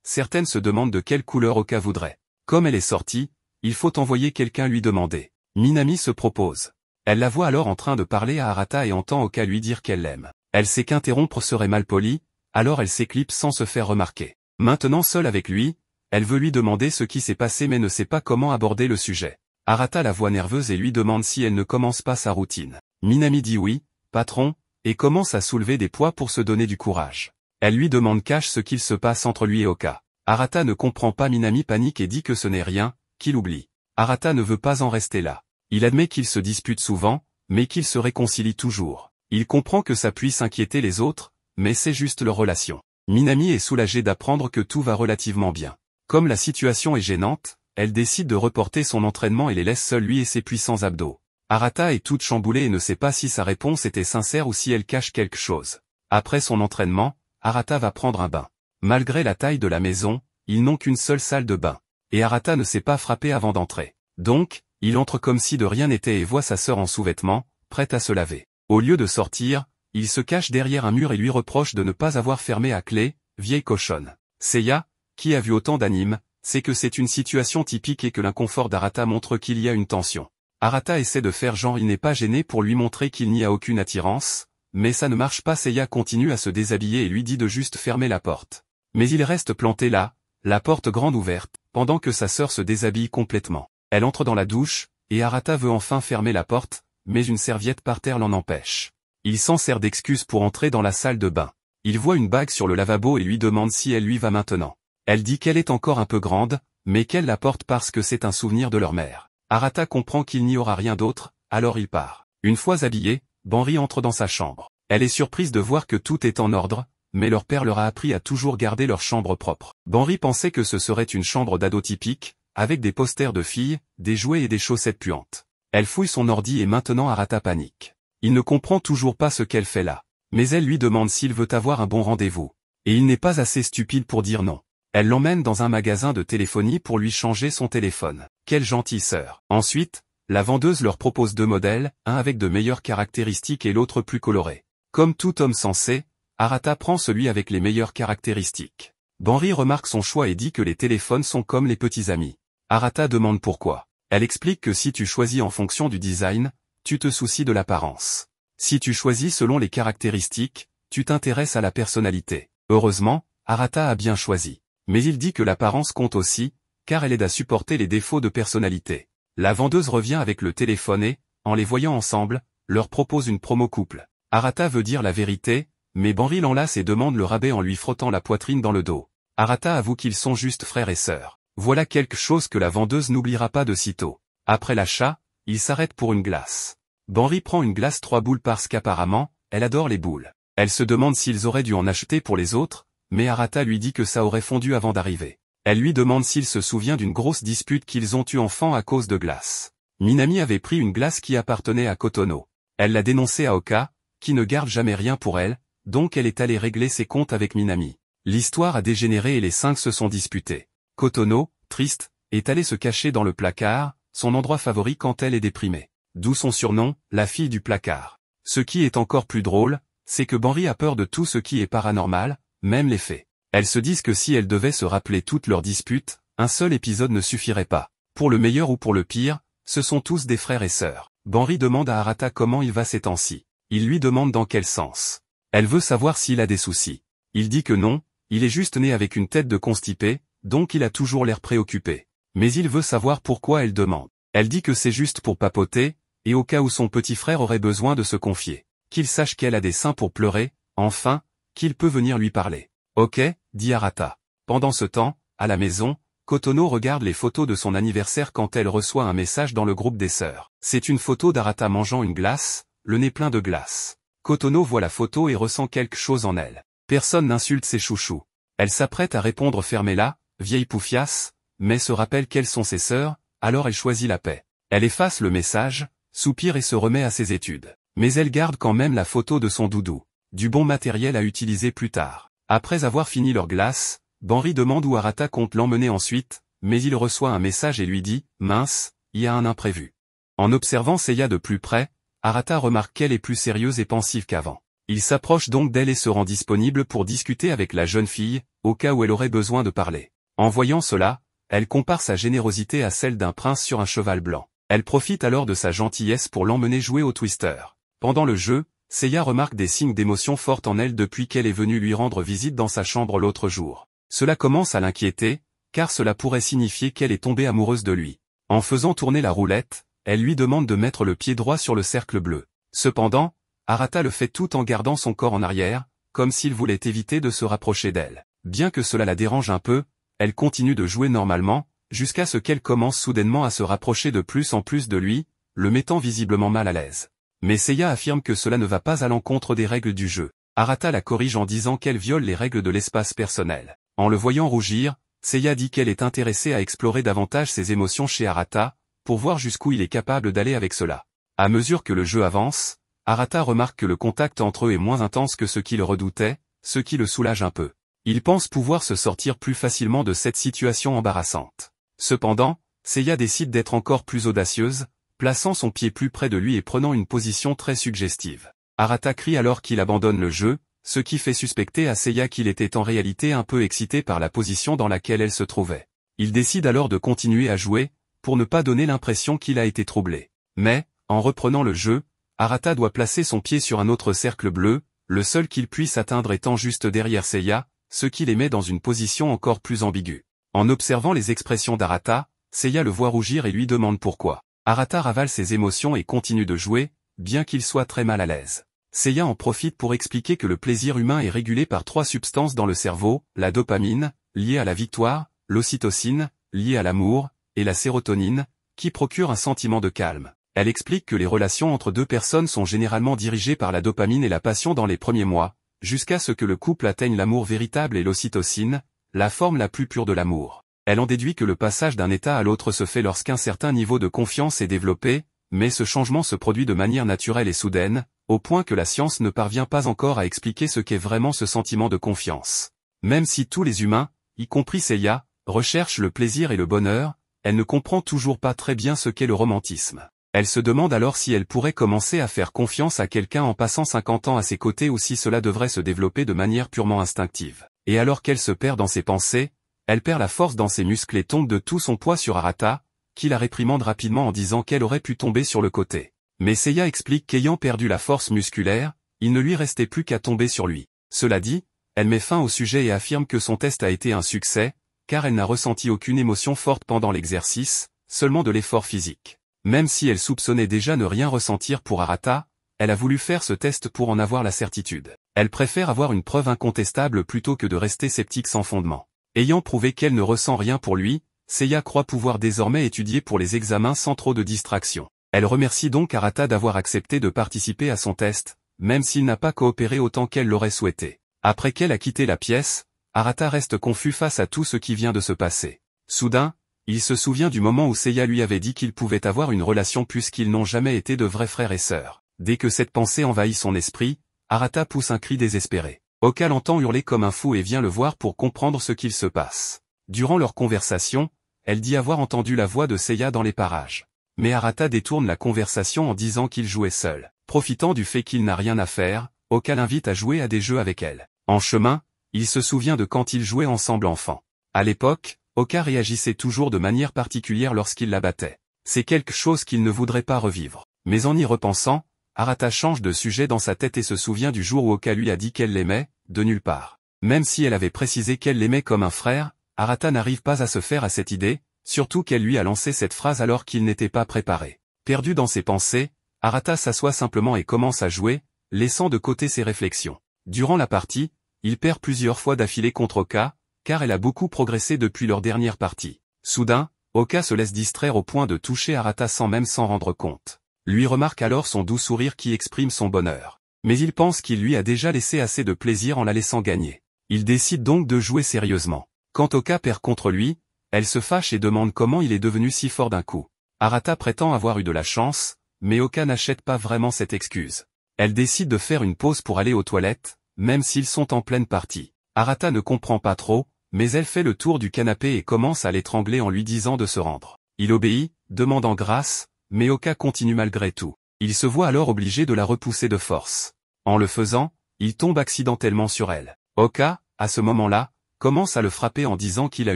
certaines se demandent de quelle couleur Oka voudrait. Comme elle est sortie, il faut envoyer quelqu'un lui demander. Minami se propose. Elle la voit alors en train de parler à Arata et entend Oka lui dire qu'elle l'aime. Elle sait qu'interrompre serait malpoli, alors elle s'éclipse sans se faire remarquer. Maintenant seule avec lui, elle veut lui demander ce qui s'est passé mais ne sait pas comment aborder le sujet. Arata la voit nerveuse et lui demande si elle ne commence pas sa routine. Minami dit oui, patron, et commence à soulever des poids pour se donner du courage. Elle lui demande cache ce qu'il se passe entre lui et Oka. Arata ne comprend pas, Minami panique et dit que ce n'est rien, qu'il oublie. Arata ne veut pas en rester là. Il admet qu'ils se disputent souvent, mais qu'ils se réconcilient toujours. Il comprend que ça puisse inquiéter les autres, mais c'est juste leur relation. Minami est soulagée d'apprendre que tout va relativement bien. Comme la situation est gênante, elle décide de reporter son entraînement et les laisse seuls lui et ses puissants abdos. Arata est toute chamboulée et ne sait pas si sa réponse était sincère ou si elle cache quelque chose. Après son entraînement, Arata va prendre un bain. Malgré la taille de la maison, ils n'ont qu'une seule salle de bain. Et Arata ne s'est pas frappé avant d'entrer. Donc, il entre comme si de rien n'était et voit sa sœur en sous-vêtements, prête à se laver. Au lieu de sortir, il se cache derrière un mur et lui reproche de ne pas avoir fermé à clé, vieille cochonne. Seiya, qui a vu autant d'animes, sait que c'est une situation typique et que l'inconfort d'Arata montre qu'il y a une tension. Arata essaie de faire genre il n'est pas gêné pour lui montrer qu'il n'y a aucune attirance, mais ça ne marche pas. Seiya continue à se déshabiller et lui dit de juste fermer la porte. Mais il reste planté là, la porte grande ouverte, pendant que sa sœur se déshabille complètement. Elle entre dans la douche, et Arata veut enfin fermer la porte, mais une serviette par terre l'en empêche. Il s'en sert d'excuse pour entrer dans la salle de bain. Il voit une bague sur le lavabo et lui demande si elle lui va maintenant. Elle dit qu'elle est encore un peu grande, mais qu'elle la porte parce que c'est un souvenir de leur mère. Arata comprend qu'il n'y aura rien d'autre, alors il part. Une fois habillé, Banri entre dans sa chambre. Elle est surprise de voir que tout est en ordre, mais leur père leur a appris à toujours garder leur chambre propre. Banri pensait que ce serait une chambre d'ado typique, avec des posters de filles, des jouets et des chaussettes puantes. Elle fouille son ordi et maintenant Arata panique. Il ne comprend toujours pas ce qu'elle fait là. Mais elle lui demande s'il veut avoir un bon rendez-vous. Et il n'est pas assez stupide pour dire non. Elle l'emmène dans un magasin de téléphonie pour lui changer son téléphone. Quelle gentille sœur. Ensuite, la vendeuse leur propose 2 modèles, un avec de meilleures caractéristiques et l'autre plus coloré. Comme tout homme sensé, Arata prend celui avec les meilleures caractéristiques. Banri remarque son choix et dit que les téléphones sont comme les petits amis. Arata demande pourquoi. Elle explique que si tu choisis en fonction du design, tu te soucies de l'apparence. Si tu choisis selon les caractéristiques, tu t'intéresses à la personnalité. Heureusement, Arata a bien choisi. Mais il dit que l'apparence compte aussi, car elle aide à supporter les défauts de personnalité. La vendeuse revient avec le téléphone et, en les voyant ensemble, leur propose une promo couple. Arata veut dire la vérité, mais Banri l'enlace et demande le rabais en lui frottant la poitrine dans le dos. Arata avoue qu'ils sont juste frères et sœurs. Voilà quelque chose que la vendeuse n'oubliera pas de sitôt. Après l'achat, il s'arrête pour une glace. Banri prend une glace 3 boules parce qu'apparemment, elle adore les boules. Elle se demande s'ils auraient dû en acheter pour les autres, mais Arata lui dit que ça aurait fondu avant d'arriver. Elle lui demande s'il se souvient d'une grosse dispute qu'ils ont eue enfant à cause de glace. Minami avait pris une glace qui appartenait à Kotono. Elle l'a dénoncé à Oka, qui ne garde jamais rien pour elle, donc elle est allée régler ses comptes avec Minami. L'histoire a dégénéré et les 5 se sont disputés. Kotono, triste, est allée se cacher dans le placard, son endroit favori quand elle est déprimée. D'où son surnom, la fille du placard. Ce qui est encore plus drôle, c'est que Banri a peur de tout ce qui est paranormal, même les faits. Elles se disent que si elles devaient se rappeler toutes leurs disputes, un seul épisode ne suffirait pas. Pour le meilleur ou pour le pire, ce sont tous des frères et sœurs. Banri demande à Arata comment il va ces temps-ci. Il lui demande dans quel sens. Elle veut savoir s'il a des soucis. Il dit que non, il est juste né avec une tête de constipé, donc il a toujours l'air préoccupé. Mais il veut savoir pourquoi elle demande. Elle dit que c'est juste pour papoter, et au cas où son petit frère aurait besoin de se confier. Qu'il sache qu'elle a des seins pour pleurer, enfin, qu'il peut venir lui parler. Ok, dit Arata. Pendant ce temps, à la maison, Kotono regarde les photos de son anniversaire quand elle reçoit un message dans le groupe des sœurs. C'est une photo d'Arata mangeant une glace, le nez plein de glace. Kotono voit la photo et ressent quelque chose en elle. Personne n'insulte ses chouchous. Elle s'apprête à répondre fermez-la, vieille poufiasse, mais se rappelle quelles sont ses sœurs, alors elle choisit la paix. Elle efface le message, soupire et se remet à ses études. Mais elle garde quand même la photo de son doudou. Du bon matériel à utiliser plus tard. Après avoir fini leur glace, Banri demande où Arata compte l'emmener ensuite, mais il reçoit un message et lui dit « Mince, il y a un imprévu ». En observant Seiya de plus près, Arata remarque qu'elle est plus sérieuse et pensive qu'avant. Il s'approche donc d'elle et se rend disponible pour discuter avec la jeune fille, au cas où elle aurait besoin de parler. En voyant cela, elle compare sa générosité à celle d'un prince sur un cheval blanc. Elle profite alors de sa gentillesse pour l'emmener jouer au Twister. Pendant le jeu, Seiya remarque des signes d'émotion forte en elle depuis qu'elle est venue lui rendre visite dans sa chambre l'autre jour. Cela commence à l'inquiéter, car cela pourrait signifier qu'elle est tombée amoureuse de lui. En faisant tourner la roulette, elle lui demande de mettre le pied droit sur le cercle bleu. Cependant, Arata le fait tout en gardant son corps en arrière, comme s'il voulait éviter de se rapprocher d'elle. Bien que cela la dérange un peu, elle continue de jouer normalement, jusqu'à ce qu'elle commence soudainement à se rapprocher de plus en plus de lui, le mettant visiblement mal à l'aise. Mais Seiya affirme que cela ne va pas à l'encontre des règles du jeu. Arata la corrige en disant qu'elle viole les règles de l'espace personnel. En le voyant rougir, Seiya dit qu'elle est intéressée à explorer davantage ses émotions chez Arata, pour voir jusqu'où il est capable d'aller avec cela. À mesure que le jeu avance, Arata remarque que le contact entre eux est moins intense que ce qu'il redoutait, ce qui le soulage un peu. Il pense pouvoir se sortir plus facilement de cette situation embarrassante. Cependant, Seiya décide d'être encore plus audacieuse, plaçant son pied plus près de lui et prenant une position très suggestive. Arata crie alors qu'il abandonne le jeu, ce qui fait suspecter à Seiya qu'il était en réalité un peu excité par la position dans laquelle elle se trouvait. Il décide alors de continuer à jouer, pour ne pas donner l'impression qu'il a été troublé. Mais, en reprenant le jeu, Arata doit placer son pied sur un autre cercle bleu, le seul qu'il puisse atteindre étant juste derrière Seiya, ce qui les met dans une position encore plus ambiguë. En observant les expressions d'Arata, Seiya le voit rougir et lui demande pourquoi. Arata ravale ses émotions et continue de jouer, bien qu'il soit très mal à l'aise. Seiya en profite pour expliquer que le plaisir humain est régulé par 3 substances dans le cerveau, la dopamine, liée à la victoire, l'ocytocine, liée à l'amour, et la sérotonine, qui procure un sentiment de calme. Elle explique que les relations entre deux personnes sont généralement dirigées par la dopamine et la passion dans les premiers mois, jusqu'à ce que le couple atteigne l'amour véritable et l'ocytocine, la forme la plus pure de l'amour. Elle en déduit que le passage d'un état à l'autre se fait lorsqu'un certain niveau de confiance est développé, mais ce changement se produit de manière naturelle et soudaine, au point que la science ne parvient pas encore à expliquer ce qu'est vraiment ce sentiment de confiance. Même si tous les humains, y compris Seiya, recherchent le plaisir et le bonheur, elle ne comprend toujours pas très bien ce qu'est le romantisme. Elle se demande alors si elle pourrait commencer à faire confiance à quelqu'un en passant 50 ans à ses côtés ou si cela devrait se développer de manière purement instinctive. Et alors qu'elle se perd dans ses pensées, elle perd la force dans ses muscles et tombe de tout son poids sur Arata, qui la réprimande rapidement en disant qu'elle aurait pu tomber sur le côté. Mais Seiya explique qu'ayant perdu la force musculaire, il ne lui restait plus qu'à tomber sur lui. Cela dit, elle met fin au sujet et affirme que son test a été un succès, car elle n'a ressenti aucune émotion forte pendant l'exercice, seulement de l'effort physique. Même si elle soupçonnait déjà ne rien ressentir pour Arata, elle a voulu faire ce test pour en avoir la certitude. Elle préfère avoir une preuve incontestable plutôt que de rester sceptique sans fondement. Ayant prouvé qu'elle ne ressent rien pour lui, Seiya croit pouvoir désormais étudier pour les examens sans trop de distraction. Elle remercie donc Arata d'avoir accepté de participer à son test, même s'il n'a pas coopéré autant qu'elle l'aurait souhaité. Après qu'elle a quitté la pièce, Arata reste confus face à tout ce qui vient de se passer. Soudain, il se souvient du moment où Seiya lui avait dit qu'ils pouvaient avoir une relation puisqu'ils n'ont jamais été de vrais frères et sœurs. Dès que cette pensée envahit son esprit, Arata pousse un cri désespéré. Oka l'entend hurler comme un fou et vient le voir pour comprendre ce qu'il se passe. Durant leur conversation, elle dit avoir entendu la voix de Seiya dans les parages. Mais Arata détourne la conversation en disant qu'il jouait seul. Profitant du fait qu'il n'a rien à faire, Oka l'invite à jouer à des jeux avec elle. En chemin, il se souvient de quand ils jouaient ensemble enfant. À l'époque, Oka réagissait toujours de manière particulière lorsqu'il la battait. C'est quelque chose qu'il ne voudrait pas revivre. Mais en y repensant, Arata change de sujet dans sa tête et se souvient du jour où Oka lui a dit qu'elle l'aimait, de nulle part. Même si elle avait précisé qu'elle l'aimait comme un frère, Arata n'arrive pas à se faire à cette idée, surtout qu'elle lui a lancé cette phrase alors qu'il n'était pas préparé. Perdu dans ses pensées, Arata s'assoit simplement et commence à jouer, laissant de côté ses réflexions. Durant la partie, il perd plusieurs fois d'affilée contre Oka, car elle a beaucoup progressé depuis leur dernière partie. Soudain, Oka se laisse distraire au point de toucher Arata sans même s'en rendre compte. Lui remarque alors son doux sourire qui exprime son bonheur. Mais il pense qu'il lui a déjà laissé assez de plaisir en la laissant gagner. Il décide donc de jouer sérieusement. Quand Oka perd contre lui, elle se fâche et demande comment il est devenu si fort d'un coup. Arata prétend avoir eu de la chance, mais Oka n'achète pas vraiment cette excuse. Elle décide de faire une pause pour aller aux toilettes, même s'ils sont en pleine partie. Arata ne comprend pas trop, mais elle fait le tour du canapé et commence à l'étrangler en lui disant de se rendre. Il obéit, demandant grâce, mais Oka continue malgré tout. Il se voit alors obligé de la repousser de force. En le faisant, il tombe accidentellement sur elle. Oka, à ce moment-là, commence à le frapper en disant qu'il a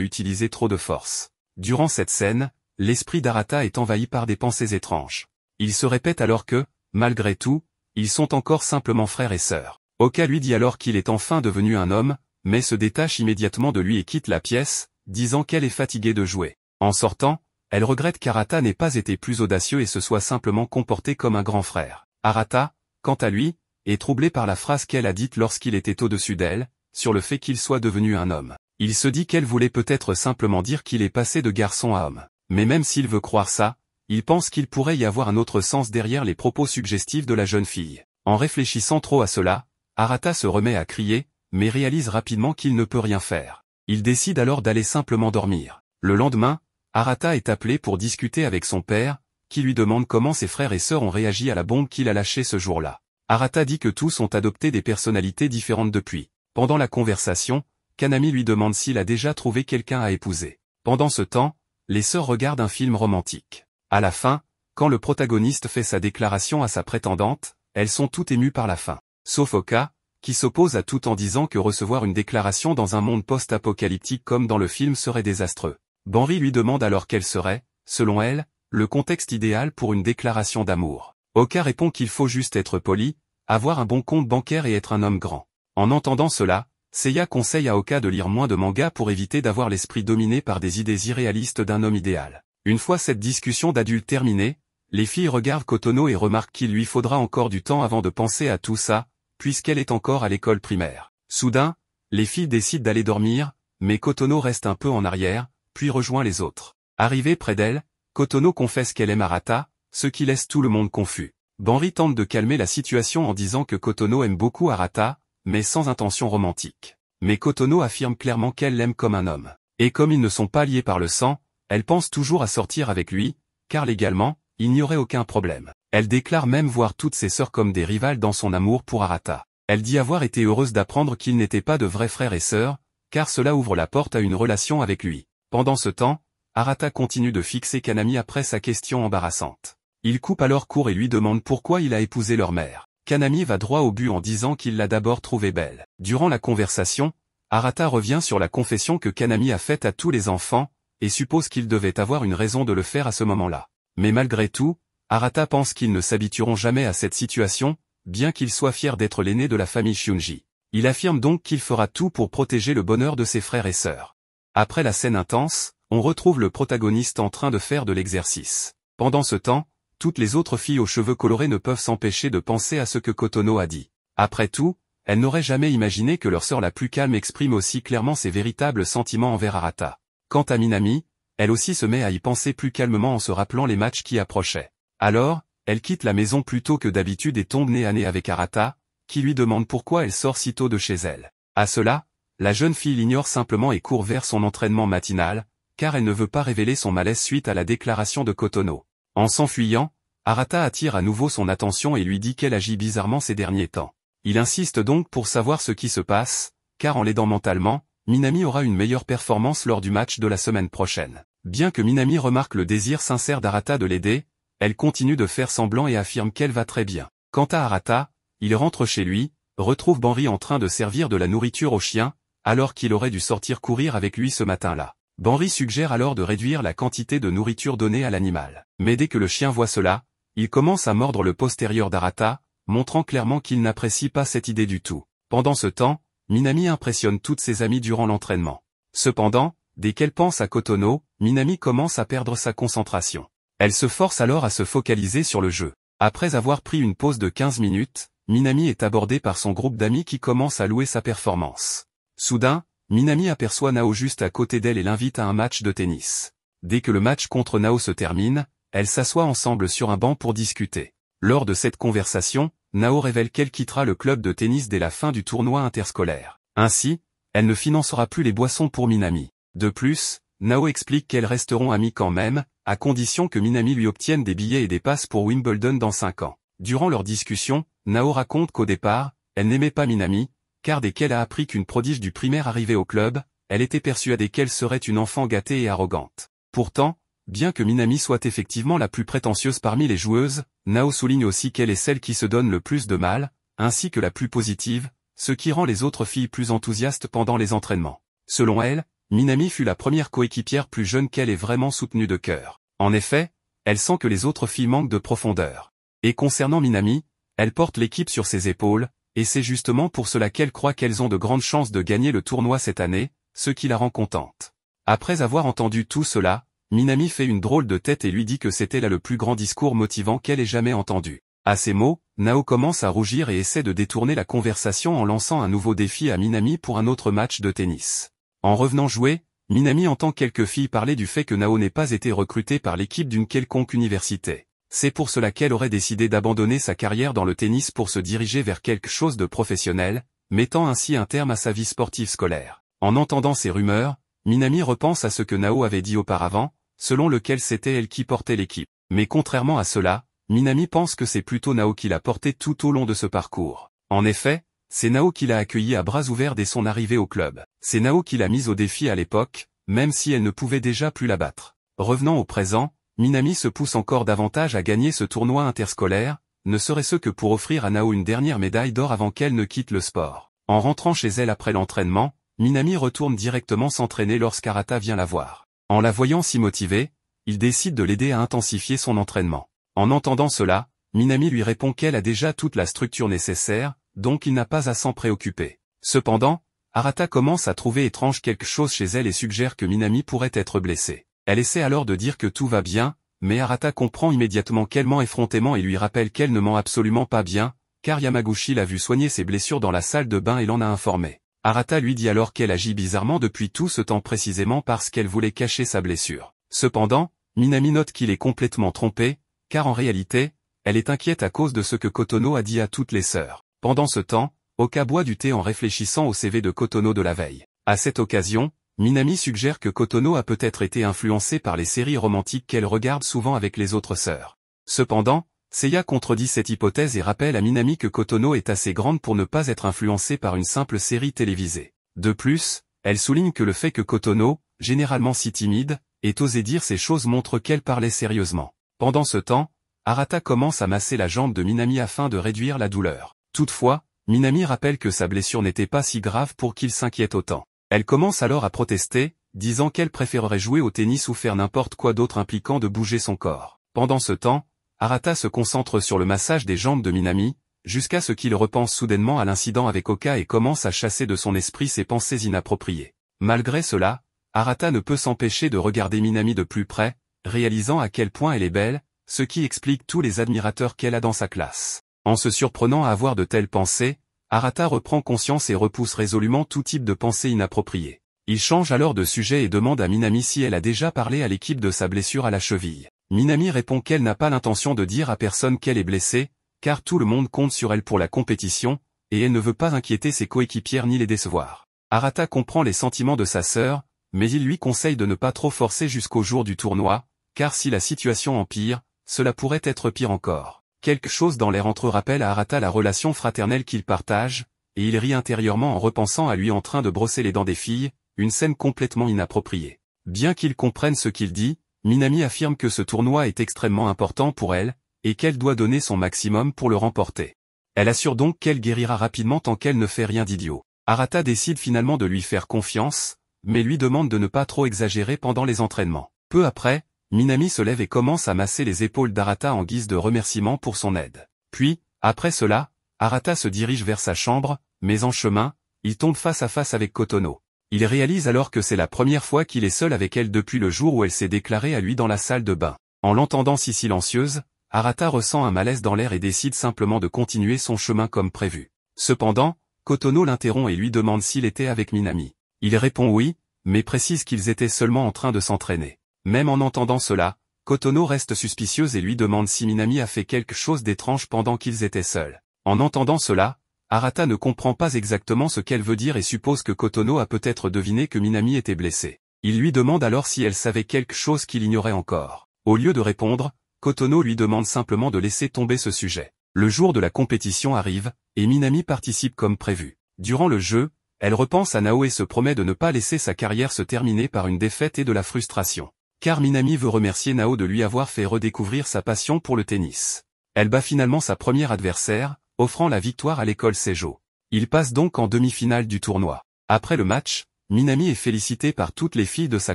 utilisé trop de force. Durant cette scène, l'esprit d'Arata est envahi par des pensées étranges. Il se répète alors que, malgré tout, ils sont encore simplement frères et sœurs. Oka lui dit alors qu'il est enfin devenu un homme, mais se détache immédiatement de lui et quitte la pièce, disant qu'elle est fatiguée de jouer. En sortant, elle regrette qu'Arata n'ait pas été plus audacieux et se soit simplement comporté comme un grand frère. Arata, quant à lui, est troublé par la phrase qu'elle a dite lorsqu'il était au-dessus d'elle, sur le fait qu'il soit devenu un homme. Il se dit qu'elle voulait peut-être simplement dire qu'il est passé de garçon à homme. Mais même s'il veut croire ça, il pense qu'il pourrait y avoir un autre sens derrière les propos suggestifs de la jeune fille. En réfléchissant trop à cela, Arata se remet à crier, mais réalise rapidement qu'il ne peut rien faire. Il décide alors d'aller simplement dormir. Le lendemain, Arata est appelé pour discuter avec son père, qui lui demande comment ses frères et sœurs ont réagi à la bombe qu'il a lâchée ce jour-là. Arata dit que tous ont adopté des personnalités différentes depuis. Pendant la conversation, Kanami lui demande s'il a déjà trouvé quelqu'un à épouser. Pendant ce temps, les sœurs regardent un film romantique. À la fin, quand le protagoniste fait sa déclaration à sa prétendante, elles sont toutes émues par la fin. Sauf Oka, qui s'oppose à tout en disant que recevoir une déclaration dans un monde post-apocalyptique comme dans le film serait désastreux. Banri lui demande alors quel serait, selon elle, le contexte idéal pour une déclaration d'amour. Oka répond qu'il faut juste être poli, avoir un bon compte bancaire et être un homme grand. En entendant cela, Seiya conseille à Oka de lire moins de mangas pour éviter d'avoir l'esprit dominé par des idées irréalistes d'un homme idéal. Une fois cette discussion d'adulte terminée, les filles regardent Kotono et remarquent qu'il lui faudra encore du temps avant de penser à tout ça, puisqu'elle est encore à l'école primaire. Soudain, les filles décident d'aller dormir, mais Kotono reste un peu en arrière, puis rejoint les autres. Arrivée près d'elle, Kotono confesse qu'elle aime Arata, ce qui laisse tout le monde confus. Banri tente de calmer la situation en disant que Kotono aime beaucoup Arata, mais sans intention romantique. Mais Kotono affirme clairement qu'elle l'aime comme un homme. Et comme ils ne sont pas liés par le sang, elle pense toujours à sortir avec lui, car légalement, il n'y aurait aucun problème. Elle déclare même voir toutes ses sœurs comme des rivales dans son amour pour Arata. Elle dit avoir été heureuse d'apprendre qu'ils n'étaient pas de vrais frères et sœurs, car cela ouvre la porte à une relation avec lui. Pendant ce temps, Arata continue de fixer Kanami après sa question embarrassante. Il coupe alors court et lui demande pourquoi il a épousé leur mère. Kanami va droit au but en disant qu'il l'a d'abord trouvée belle. Durant la conversation, Arata revient sur la confession que Kanami a faite à tous les enfants, et suppose qu'il devait avoir une raison de le faire à ce moment-là. Mais malgré tout, Arata pense qu'ils ne s'habitueront jamais à cette situation, bien qu'il soit fier d'être l'aîné de la famille Shunji. Il affirme donc qu'il fera tout pour protéger le bonheur de ses frères et sœurs. Après la scène intense, on retrouve le protagoniste en train de faire de l'exercice. Pendant ce temps, toutes les autres filles aux cheveux colorés ne peuvent s'empêcher de penser à ce que Kotono a dit. Après tout, elles n'auraient jamais imaginé que leur sœur la plus calme exprime aussi clairement ses véritables sentiments envers Arata. Quant à Minami, elle aussi se met à y penser plus calmement en se rappelant les matchs qui approchaient. Alors, elle quitte la maison plus tôt que d'habitude et tombe nez à nez avec Arata, qui lui demande pourquoi elle sort si tôt de chez elle. À cela, la jeune fille l'ignore simplement et court vers son entraînement matinal, car elle ne veut pas révéler son malaise suite à la déclaration de Kotono. En s'enfuyant, Arata attire à nouveau son attention et lui dit qu'elle agit bizarrement ces derniers temps. Il insiste donc pour savoir ce qui se passe, car en l'aidant mentalement, Minami aura une meilleure performance lors du match de la semaine prochaine. Bien que Minami remarque le désir sincère d'Arata de l'aider, elle continue de faire semblant et affirme qu'elle va très bien. Quant à Arata, il rentre chez lui, retrouve Banri en train de servir de la nourriture au chien, alors qu'il aurait dû sortir courir avec lui ce matin-là. Banri suggère alors de réduire la quantité de nourriture donnée à l'animal. Mais dès que le chien voit cela, il commence à mordre le postérieur d'Arata, montrant clairement qu'il n'apprécie pas cette idée du tout. Pendant ce temps, Minami impressionne toutes ses amies durant l'entraînement. Cependant, dès qu'elle pense à Kotono, Minami commence à perdre sa concentration. Elle se force alors à se focaliser sur le jeu. Après avoir pris une pause de 15 minutes, Minami est abordée par son groupe d'amis qui commence à louer sa performance. Soudain, Minami aperçoit Nao juste à côté d'elle et l'invite à un match de tennis. Dès que le match contre Nao se termine, elles s'assoient ensemble sur un banc pour discuter. Lors de cette conversation, Nao révèle qu'elle quittera le club de tennis dès la fin du tournoi interscolaire. Ainsi, elle ne financera plus les boissons pour Minami. De plus, Nao explique qu'elles resteront amies quand même, à condition que Minami lui obtienne des billets et des passes pour Wimbledon dans 5 ans. Durant leur discussion, Nao raconte qu'au départ, elle n'aimait pas Minami, car dès qu'elle a appris qu'une prodige du primaire arrivait au club, elle était persuadée qu'elle serait une enfant gâtée et arrogante. Pourtant, Bien que Minami soit effectivement la plus prétentieuse parmi les joueuses, Nao souligne aussi qu'elle est celle qui se donne le plus de mal, ainsi que la plus positive, ce qui rend les autres filles plus enthousiastes pendant les entraînements. Selon elle, Minami fut la première coéquipière plus jeune qu'elle ait vraiment soutenue de cœur. En effet, elle sent que les autres filles manquent de profondeur. Et concernant Minami, elle porte l'équipe sur ses épaules, et c'est justement pour cela qu'elle croit qu'elles ont de grandes chances de gagner le tournoi cette année, ce qui la rend contente. Après avoir entendu tout cela, Minami fait une drôle de tête et lui dit que c'était là le plus grand discours motivant qu'elle ait jamais entendu. À ces mots, Nao commence à rougir et essaie de détourner la conversation en lançant un nouveau défi à Minami pour un autre match de tennis. En revenant jouer, Minami entend quelques filles parler du fait que Nao n'ait pas été recrutée par l'équipe d'une quelconque université. C'est pour cela qu'elle aurait décidé d'abandonner sa carrière dans le tennis pour se diriger vers quelque chose de professionnel, mettant ainsi un terme à sa vie sportive scolaire. En entendant ces rumeurs, Minami repense à ce que Nao avait dit auparavant, selon lequel c'était elle qui portait l'équipe. Mais contrairement à cela, Minami pense que c'est plutôt Nao qui l'a porté tout au long de ce parcours. En effet, c'est Nao qui l'a accueilli à bras ouverts dès son arrivée au club. C'est Nao qui l'a mise au défi à l'époque, même si elle ne pouvait déjà plus la battre. Revenant au présent, Minami se pousse encore davantage à gagner ce tournoi interscolaire, ne serait-ce que pour offrir à Nao une dernière médaille d'or avant qu'elle ne quitte le sport. En rentrant chez elle après l'entraînement, Minami retourne directement s'entraîner lorsqu'Arata vient la voir. En la voyant si motivée, il décide de l'aider à intensifier son entraînement. En entendant cela, Minami lui répond qu'elle a déjà toute la structure nécessaire, donc il n'a pas à s'en préoccuper. Cependant, Arata commence à trouver étrange quelque chose chez elle et suggère que Minami pourrait être blessée. Elle essaie alors de dire que tout va bien, mais Arata comprend immédiatement qu'elle ment effrontément et lui rappelle qu'elle ne ment absolument pas bien, car Yamaguchi l'a vu soigner ses blessures dans la salle de bain et l'en a informé. Arata lui dit alors qu'elle agit bizarrement depuis tout ce temps précisément parce qu'elle voulait cacher sa blessure. Cependant, Minami note qu'il est complètement trompé, car en réalité, elle est inquiète à cause de ce que Kotono a dit à toutes les sœurs. Pendant ce temps, Oka boit du thé en réfléchissant au CV de Kotono de la veille. À cette occasion, Minami suggère que Kotono a peut-être été influencée par les séries romantiques qu'elle regarde souvent avec les autres sœurs. Cependant, Seiya contredit cette hypothèse et rappelle à Minami que Kotono est assez grande pour ne pas être influencée par une simple série télévisée. De plus, elle souligne que le fait que Kotono, généralement si timide, ait osé dire ces choses montre qu'elle parlait sérieusement. Pendant ce temps, Arata commence à masser la jambe de Minami afin de réduire la douleur. Toutefois, Minami rappelle que sa blessure n'était pas si grave pour qu'il s'inquiète autant. Elle commence alors à protester, disant qu'elle préférerait jouer au tennis ou faire n'importe quoi d'autre impliquant de bouger son corps. Pendant ce temps, Arata se concentre sur le massage des jambes de Minami, jusqu'à ce qu'il repense soudainement à l'incident avec Oka et commence à chasser de son esprit ses pensées inappropriées. Malgré cela, Arata ne peut s'empêcher de regarder Minami de plus près, réalisant à quel point elle est belle, ce qui explique tous les admirateurs qu'elle a dans sa classe. En se surprenant à avoir de telles pensées, Arata reprend conscience et repousse résolument tout type de pensée inappropriée. Il change alors de sujet et demande à Minami si elle a déjà parlé à l'équipe de sa blessure à la cheville. Minami répond qu'elle n'a pas l'intention de dire à personne qu'elle est blessée, car tout le monde compte sur elle pour la compétition, et elle ne veut pas inquiéter ses coéquipières ni les décevoir. Arata comprend les sentiments de sa sœur, mais il lui conseille de ne pas trop forcer jusqu'au jour du tournoi, car si la situation empire, cela pourrait être pire encore. Quelque chose dans l'air entre eux rappelle à Arata la relation fraternelle qu'ils partagent, et il rit intérieurement en repensant à lui en train de brosser les dents des filles, une scène complètement inappropriée. Bien qu'il comprenne ce qu'il dit, Minami affirme que ce tournoi est extrêmement important pour elle, et qu'elle doit donner son maximum pour le remporter. Elle assure donc qu'elle guérira rapidement tant qu'elle ne fait rien d'idiot. Arata décide finalement de lui faire confiance, mais lui demande de ne pas trop exagérer pendant les entraînements. Peu après, Minami se lève et commence à masser les épaules d'Arata en guise de remerciement pour son aide. Puis, après cela, Arata se dirige vers sa chambre, mais en chemin, il tombe face à face avec Kotono. Il réalise alors que c'est la première fois qu'il est seul avec elle depuis le jour où elle s'est déclarée à lui dans la salle de bain. En l'entendant si silencieuse, Arata ressent un malaise dans l'air et décide simplement de continuer son chemin comme prévu. Cependant, Kotono l'interrompt et lui demande s'il était avec Minami. Il répond oui, mais précise qu'ils étaient seulement en train de s'entraîner. Même en entendant cela, Kotono reste suspicieuse et lui demande si Minami a fait quelque chose d'étrange pendant qu'ils étaient seuls. En entendant cela, Arata ne comprend pas exactement ce qu'elle veut dire et suppose que Kotono a peut-être deviné que Minami était blessée. Il lui demande alors si elle savait quelque chose qu'il ignorait encore. Au lieu de répondre, Kotono lui demande simplement de laisser tomber ce sujet. Le jour de la compétition arrive, et Minami participe comme prévu. Durant le jeu, elle repense à Nao et se promet de ne pas laisser sa carrière se terminer par une défaite et de la frustration. car Minami veut remercier Nao de lui avoir fait redécouvrir sa passion pour le tennis. Elle bat finalement sa première adversaire, offrant la victoire à l'école Seijo. Il passe donc en demi-finale du tournoi. Après le match, Minami est félicitée par toutes les filles de sa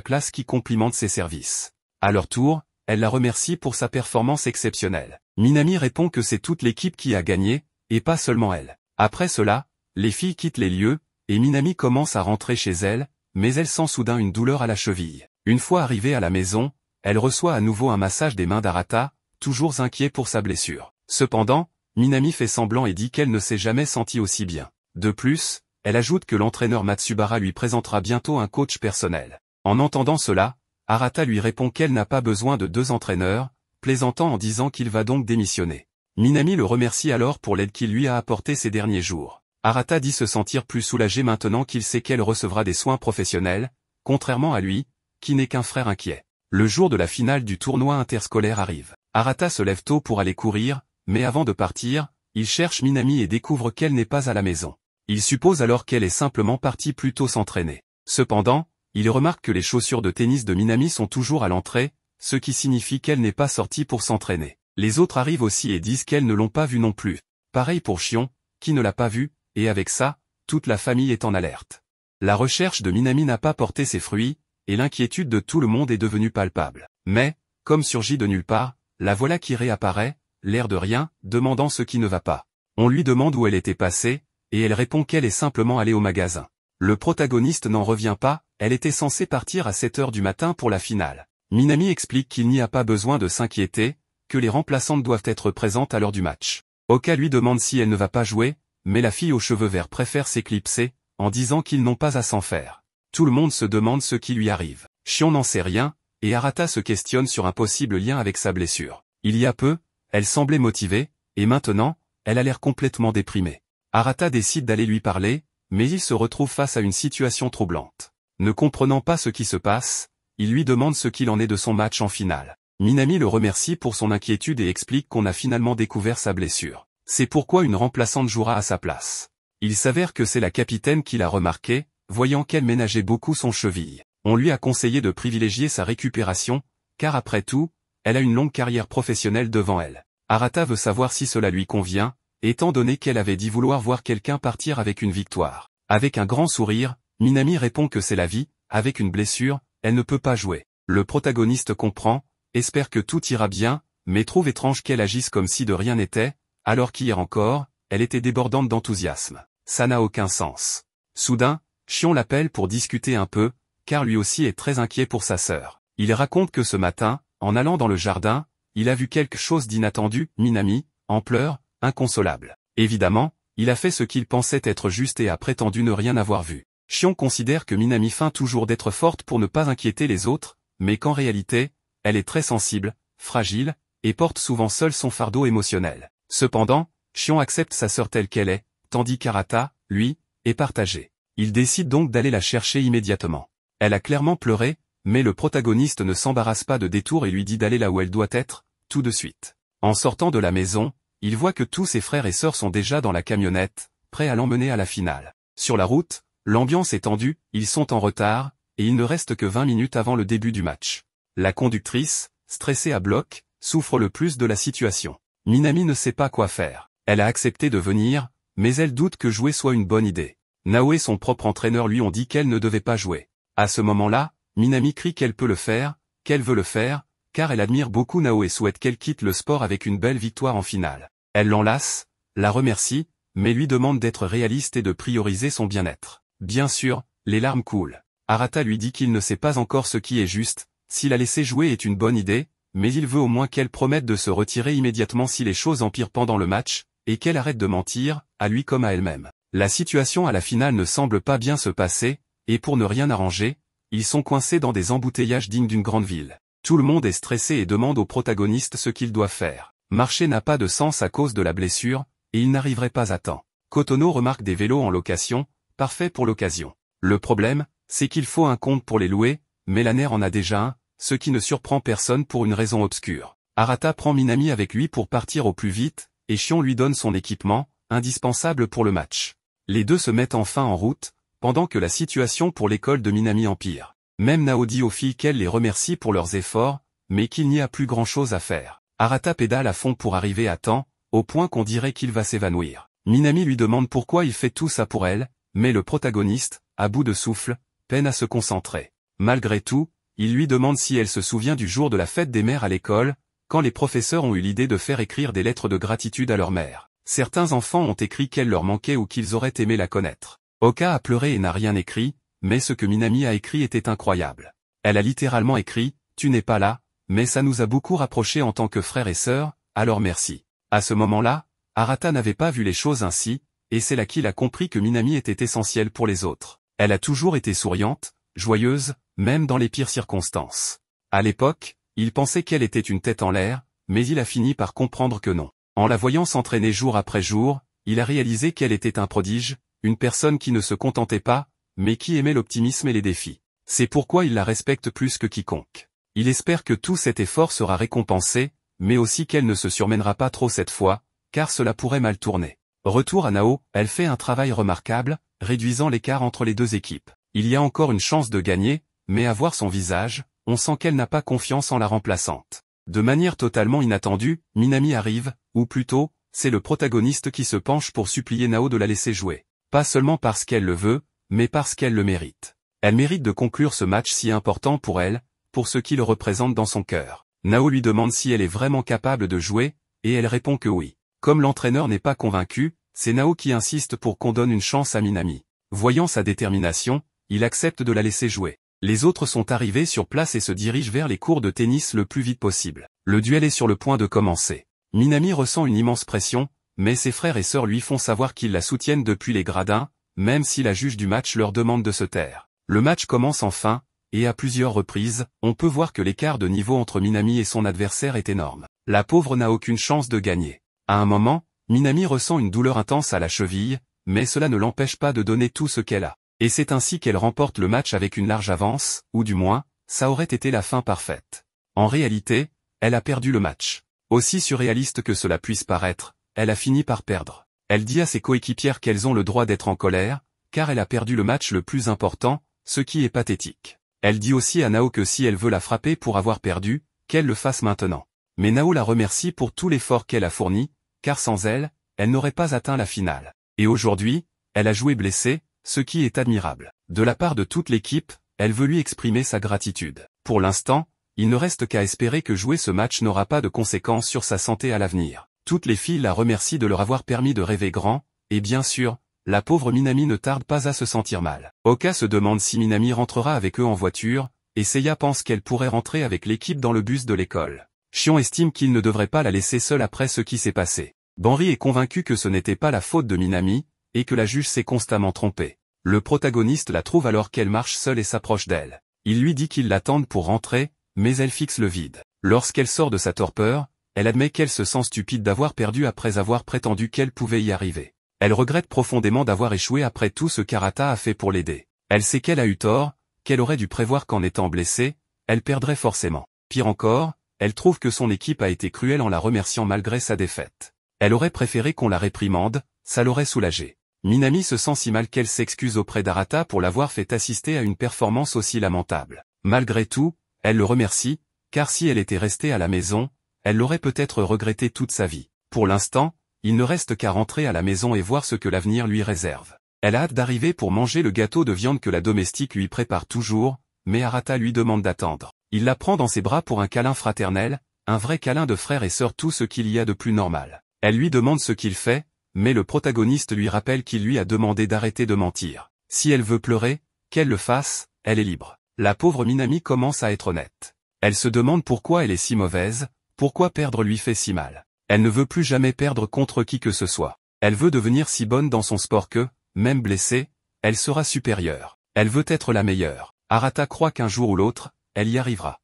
classe qui complimentent ses services. À leur tour, elle la remercie pour sa performance exceptionnelle. Minami répond que c'est toute l'équipe qui a gagné, et pas seulement elle. Après cela, les filles quittent les lieux, et Minami commence à rentrer chez elle, mais elle sent soudain une douleur à la cheville. Une fois arrivée à la maison, elle reçoit à nouveau un massage des mains d'Arata, toujours inquiet pour sa blessure. Cependant, Minami fait semblant et dit qu'elle ne s'est jamais sentie aussi bien. De plus, elle ajoute que l'entraîneur Matsubara lui présentera bientôt un coach personnel. En entendant cela, Arata lui répond qu'elle n'a pas besoin de 2 entraîneurs, plaisantant en disant qu'il va donc démissionner. Minami le remercie alors pour l'aide qu'il lui a apportée ces derniers jours. Arata dit se sentir plus soulagé maintenant qu'il sait qu'elle recevra des soins professionnels, contrairement à lui, qui n'est qu'un frère inquiet. Le jour de la finale du tournoi interscolaire arrive. Arata se lève tôt pour aller courir, mais avant de partir, il cherche Minami et découvre qu'elle n'est pas à la maison. Il suppose alors qu'elle est simplement partie plus tôt s'entraîner. Cependant, il remarque que les chaussures de tennis de Minami sont toujours à l'entrée, ce qui signifie qu'elle n'est pas sortie pour s'entraîner. Les autres arrivent aussi et disent qu'elles ne l'ont pas vue non plus. Pareil pour Shion, qui ne l'a pas vue, et avec ça, toute la famille est en alerte. La recherche de Minami n'a pas porté ses fruits, et l'inquiétude de tout le monde est devenue palpable. Mais, comme surgit de nulle part, la voilà qui réapparaît, l'air de rien, demandant ce qui ne va pas. On lui demande où elle était passée, et elle répond qu'elle est simplement allée au magasin. Le protagoniste n'en revient pas, elle était censée partir à 7 heures du matin pour la finale. Minami explique qu'il n'y a pas besoin de s'inquiéter, que les remplaçantes doivent être présentes à l'heure du match. Oka lui demande si elle ne va pas jouer, mais la fille aux cheveux verts préfère s'éclipser, en disant qu'ils n'ont pas à s'en faire. Tout le monde se demande ce qui lui arrive. Shion n'en sait rien, et Arata se questionne sur un possible lien avec sa blessure. Il y a peu, elle semblait motivée, et maintenant, elle a l'air complètement déprimée. Arata décide d'aller lui parler, mais il se retrouve face à une situation troublante. Ne comprenant pas ce qui se passe, il lui demande ce qu'il en est de son match en finale. Minami le remercie pour son inquiétude et explique qu'on a finalement découvert sa blessure. C'est pourquoi une remplaçante jouera à sa place. Il s'avère que c'est la capitaine qui l'a remarqué, voyant qu'elle ménageait beaucoup son cheville. On lui a conseillé de privilégier sa récupération, car après tout, elle a une longue carrière professionnelle devant elle. Arata veut savoir si cela lui convient, étant donné qu'elle avait dit vouloir voir quelqu'un partir avec une victoire. Avec un grand sourire, Minami répond que c'est la vie, avec une blessure, elle ne peut pas jouer. Le protagoniste comprend, espère que tout ira bien, mais trouve étrange qu'elle agisse comme si de rien n'était, alors qu'hier encore, elle était débordante d'enthousiasme. Ça n'a aucun sens. Soudain, Shion l'appelle pour discuter un peu, car lui aussi est très inquiet pour sa sœur. Il raconte que ce matin, en allant dans le jardin, il a vu quelque chose d'inattendu, Minami, en pleurs, inconsolable. Évidemment, il a fait ce qu'il pensait être juste et a prétendu ne rien avoir vu. Shion considère que Minami feint toujours d'être forte pour ne pas inquiéter les autres, mais qu'en réalité, elle est très sensible, fragile, et porte souvent seule son fardeau émotionnel. Cependant, Shion accepte sa sœur telle qu'elle est, tandis qu'Arata, lui, est partagé. Il décide donc d'aller la chercher immédiatement. Elle a clairement pleuré, mais le protagoniste ne s'embarrasse pas de détour et lui dit d'aller là où elle doit être, tout de suite. En sortant de la maison, il voit que tous ses frères et sœurs sont déjà dans la camionnette, prêts à l'emmener à la finale. Sur la route, l'ambiance est tendue, ils sont en retard, et il ne reste que 20 minutes avant le début du match. La conductrice, stressée à bloc, souffre le plus de la situation. Minami ne sait pas quoi faire. Elle a accepté de venir, mais elle doute que jouer soit une bonne idée. Nao et son propre entraîneur lui ont dit qu'elle ne devait pas jouer. À ce moment-là, Minami crie qu'elle peut le faire, qu'elle veut le faire, car elle admire beaucoup Nao et souhaite qu'elle quitte le sport avec une belle victoire en finale. Elle l'enlace, la remercie, mais lui demande d'être réaliste et de prioriser son bien-être. Bien sûr, les larmes coulent. Arata lui dit qu'il ne sait pas encore ce qui est juste, si la laisser jouer est une bonne idée, mais il veut au moins qu'elle promette de se retirer immédiatement si les choses empirent pendant le match, et qu'elle arrête de mentir, à lui comme à elle-même. La situation à la finale ne semble pas bien se passer, et pour ne rien arranger, ils sont coincés dans des embouteillages dignes d'une grande ville. Tout le monde est stressé et demande au protagoniste ce qu'il doit faire. Marcher n'a pas de sens à cause de la blessure, et il n'arriverait pas à temps. Kotono remarque des vélos en location, parfaits pour l'occasion. Le problème, c'est qu'il faut un compte pour les louer, mais la NER en a déjà un, ce qui ne surprend personne pour une raison obscure. Arata prend Minami avec lui pour partir au plus vite, et Shion lui donne son équipement, indispensable pour le match. Les deux se mettent enfin en route, pendant que la situation pour l'école de Minami empire. Même Nao dit aux filles qu'elle les remercie pour leurs efforts, mais qu'il n'y a plus grand-chose à faire. Arata pédale à fond pour arriver à temps, au point qu'on dirait qu'il va s'évanouir. Minami lui demande pourquoi il fait tout ça pour elle, mais le protagoniste, à bout de souffle, peine à se concentrer. Malgré tout, il lui demande si elle se souvient du jour de la fête des mères à l'école, quand les professeurs ont eu l'idée de faire écrire des lettres de gratitude à leur mère. Certains enfants ont écrit qu'elle leur manquait ou qu'ils auraient aimé la connaître. Oka a pleuré et n'a rien écrit, mais ce que Minami a écrit était incroyable. Elle a littéralement écrit « Tu n'es pas là, mais ça nous a beaucoup rapprochés en tant que frères et sœurs, alors merci ». À ce moment-là, Arata n'avait pas vu les choses ainsi, et c'est là qu'il a compris que Minami était essentielle pour les autres. Elle a toujours été souriante, joyeuse, même dans les pires circonstances. À l'époque, il pensait qu'elle était une tête en l'air, mais il a fini par comprendre que non. En la voyant s'entraîner jour après jour, il a réalisé qu'elle était un prodige, une personne qui ne se contentait pas, mais qui aimait l'optimisme et les défis. C'est pourquoi il la respecte plus que quiconque. Il espère que tout cet effort sera récompensé, mais aussi qu'elle ne se surmènera pas trop cette fois, car cela pourrait mal tourner. Retour à Nao, elle fait un travail remarquable, réduisant l'écart entre les deux équipes. Il y a encore une chance de gagner, mais à voir son visage, on sent qu'elle n'a pas confiance en la remplaçante. De manière totalement inattendue, Minami arrive, ou plutôt, c'est le protagoniste qui se penche pour supplier Nao de la laisser jouer. Pas seulement parce qu'elle le veut, mais parce qu'elle le mérite. Elle mérite de conclure ce match si important pour elle, pour ce qui le représente dans son cœur. Nao lui demande si elle est vraiment capable de jouer, et elle répond que oui. Comme l'entraîneur n'est pas convaincu, c'est Nao qui insiste pour qu'on donne une chance à Minami. Voyant sa détermination, il accepte de la laisser jouer. Les autres sont arrivés sur place et se dirigent vers les cours de tennis le plus vite possible. Le duel est sur le point de commencer. Minami ressent une immense pression, mais ses frères et sœurs lui font savoir qu'ils la soutiennent depuis les gradins, même si la juge du match leur demande de se taire. Le match commence enfin, et à plusieurs reprises, on peut voir que l'écart de niveau entre Minami et son adversaire est énorme. La pauvre n'a aucune chance de gagner. À un moment, Minami ressent une douleur intense à la cheville, mais cela ne l'empêche pas de donner tout ce qu'elle a. Et c'est ainsi qu'elle remporte le match avec une large avance, ou du moins, ça aurait été la fin parfaite. En réalité, elle a perdu le match. Aussi surréaliste que cela puisse paraître, elle a fini par perdre. Elle dit à ses coéquipières qu'elles ont le droit d'être en colère, car elle a perdu le match le plus important, ce qui est pathétique. Elle dit aussi à Nao que si elle veut la frapper pour avoir perdu, qu'elle le fasse maintenant. Mais Nao la remercie pour tout l'effort qu'elle a fourni, car sans elle, elle n'aurait pas atteint la finale. Et aujourd'hui, elle a joué blessée, ce qui est admirable. De la part de toute l'équipe, elle veut lui exprimer sa gratitude. Pour l'instant, il ne reste qu'à espérer que jouer ce match n'aura pas de conséquences sur sa santé à l'avenir. Toutes les filles la remercient de leur avoir permis de rêver grand, et bien sûr, la pauvre Minami ne tarde pas à se sentir mal. Oka se demande si Minami rentrera avec eux en voiture, et Seiya pense qu'elle pourrait rentrer avec l'équipe dans le bus de l'école. Shion estime qu'il ne devrait pas la laisser seule après ce qui s'est passé. Banri est convaincu que ce n'était pas la faute de Minami, et que la juge s'est constamment trompée. Le protagoniste la trouve alors qu'elle marche seule et s'approche d'elle. Il lui dit qu'il l'attende pour rentrer, mais elle fixe le vide. Lorsqu'elle sort de sa torpeur, elle admet qu'elle se sent stupide d'avoir perdu après avoir prétendu qu'elle pouvait y arriver. Elle regrette profondément d'avoir échoué après tout ce qu'Arata a fait pour l'aider. Elle sait qu'elle a eu tort, qu'elle aurait dû prévoir qu'en étant blessée, elle perdrait forcément. Pire encore, elle trouve que son équipe a été cruelle en la remerciant malgré sa défaite. Elle aurait préféré qu'on la réprimande, ça l'aurait soulagée. Minami se sent si mal qu'elle s'excuse auprès d'Arata pour l'avoir fait assister à une performance aussi lamentable. Malgré tout, elle le remercie, car si elle était restée à la maison, elle l'aurait peut-être regretté toute sa vie. Pour l'instant, il ne reste qu'à rentrer à la maison et voir ce que l'avenir lui réserve. Elle a hâte d'arriver pour manger le gâteau de viande que la domestique lui prépare toujours, mais Arata lui demande d'attendre. Il la prend dans ses bras pour un câlin fraternel, un vrai câlin de frère et sœur, tout ce qu'il y a de plus normal. Elle lui demande ce qu'il fait, mais le protagoniste lui rappelle qu'il lui a demandé d'arrêter de mentir. Si elle veut pleurer, qu'elle le fasse, elle est libre. La pauvre Minami commence à être honnête. Elle se demande pourquoi elle est si mauvaise, pourquoi perdre lui fait si mal. Elle ne veut plus jamais perdre contre qui que ce soit. Elle veut devenir si bonne dans son sport que, même blessée, elle sera supérieure. Elle veut être la meilleure. Arata croit qu'un jour ou l'autre, elle y arrivera.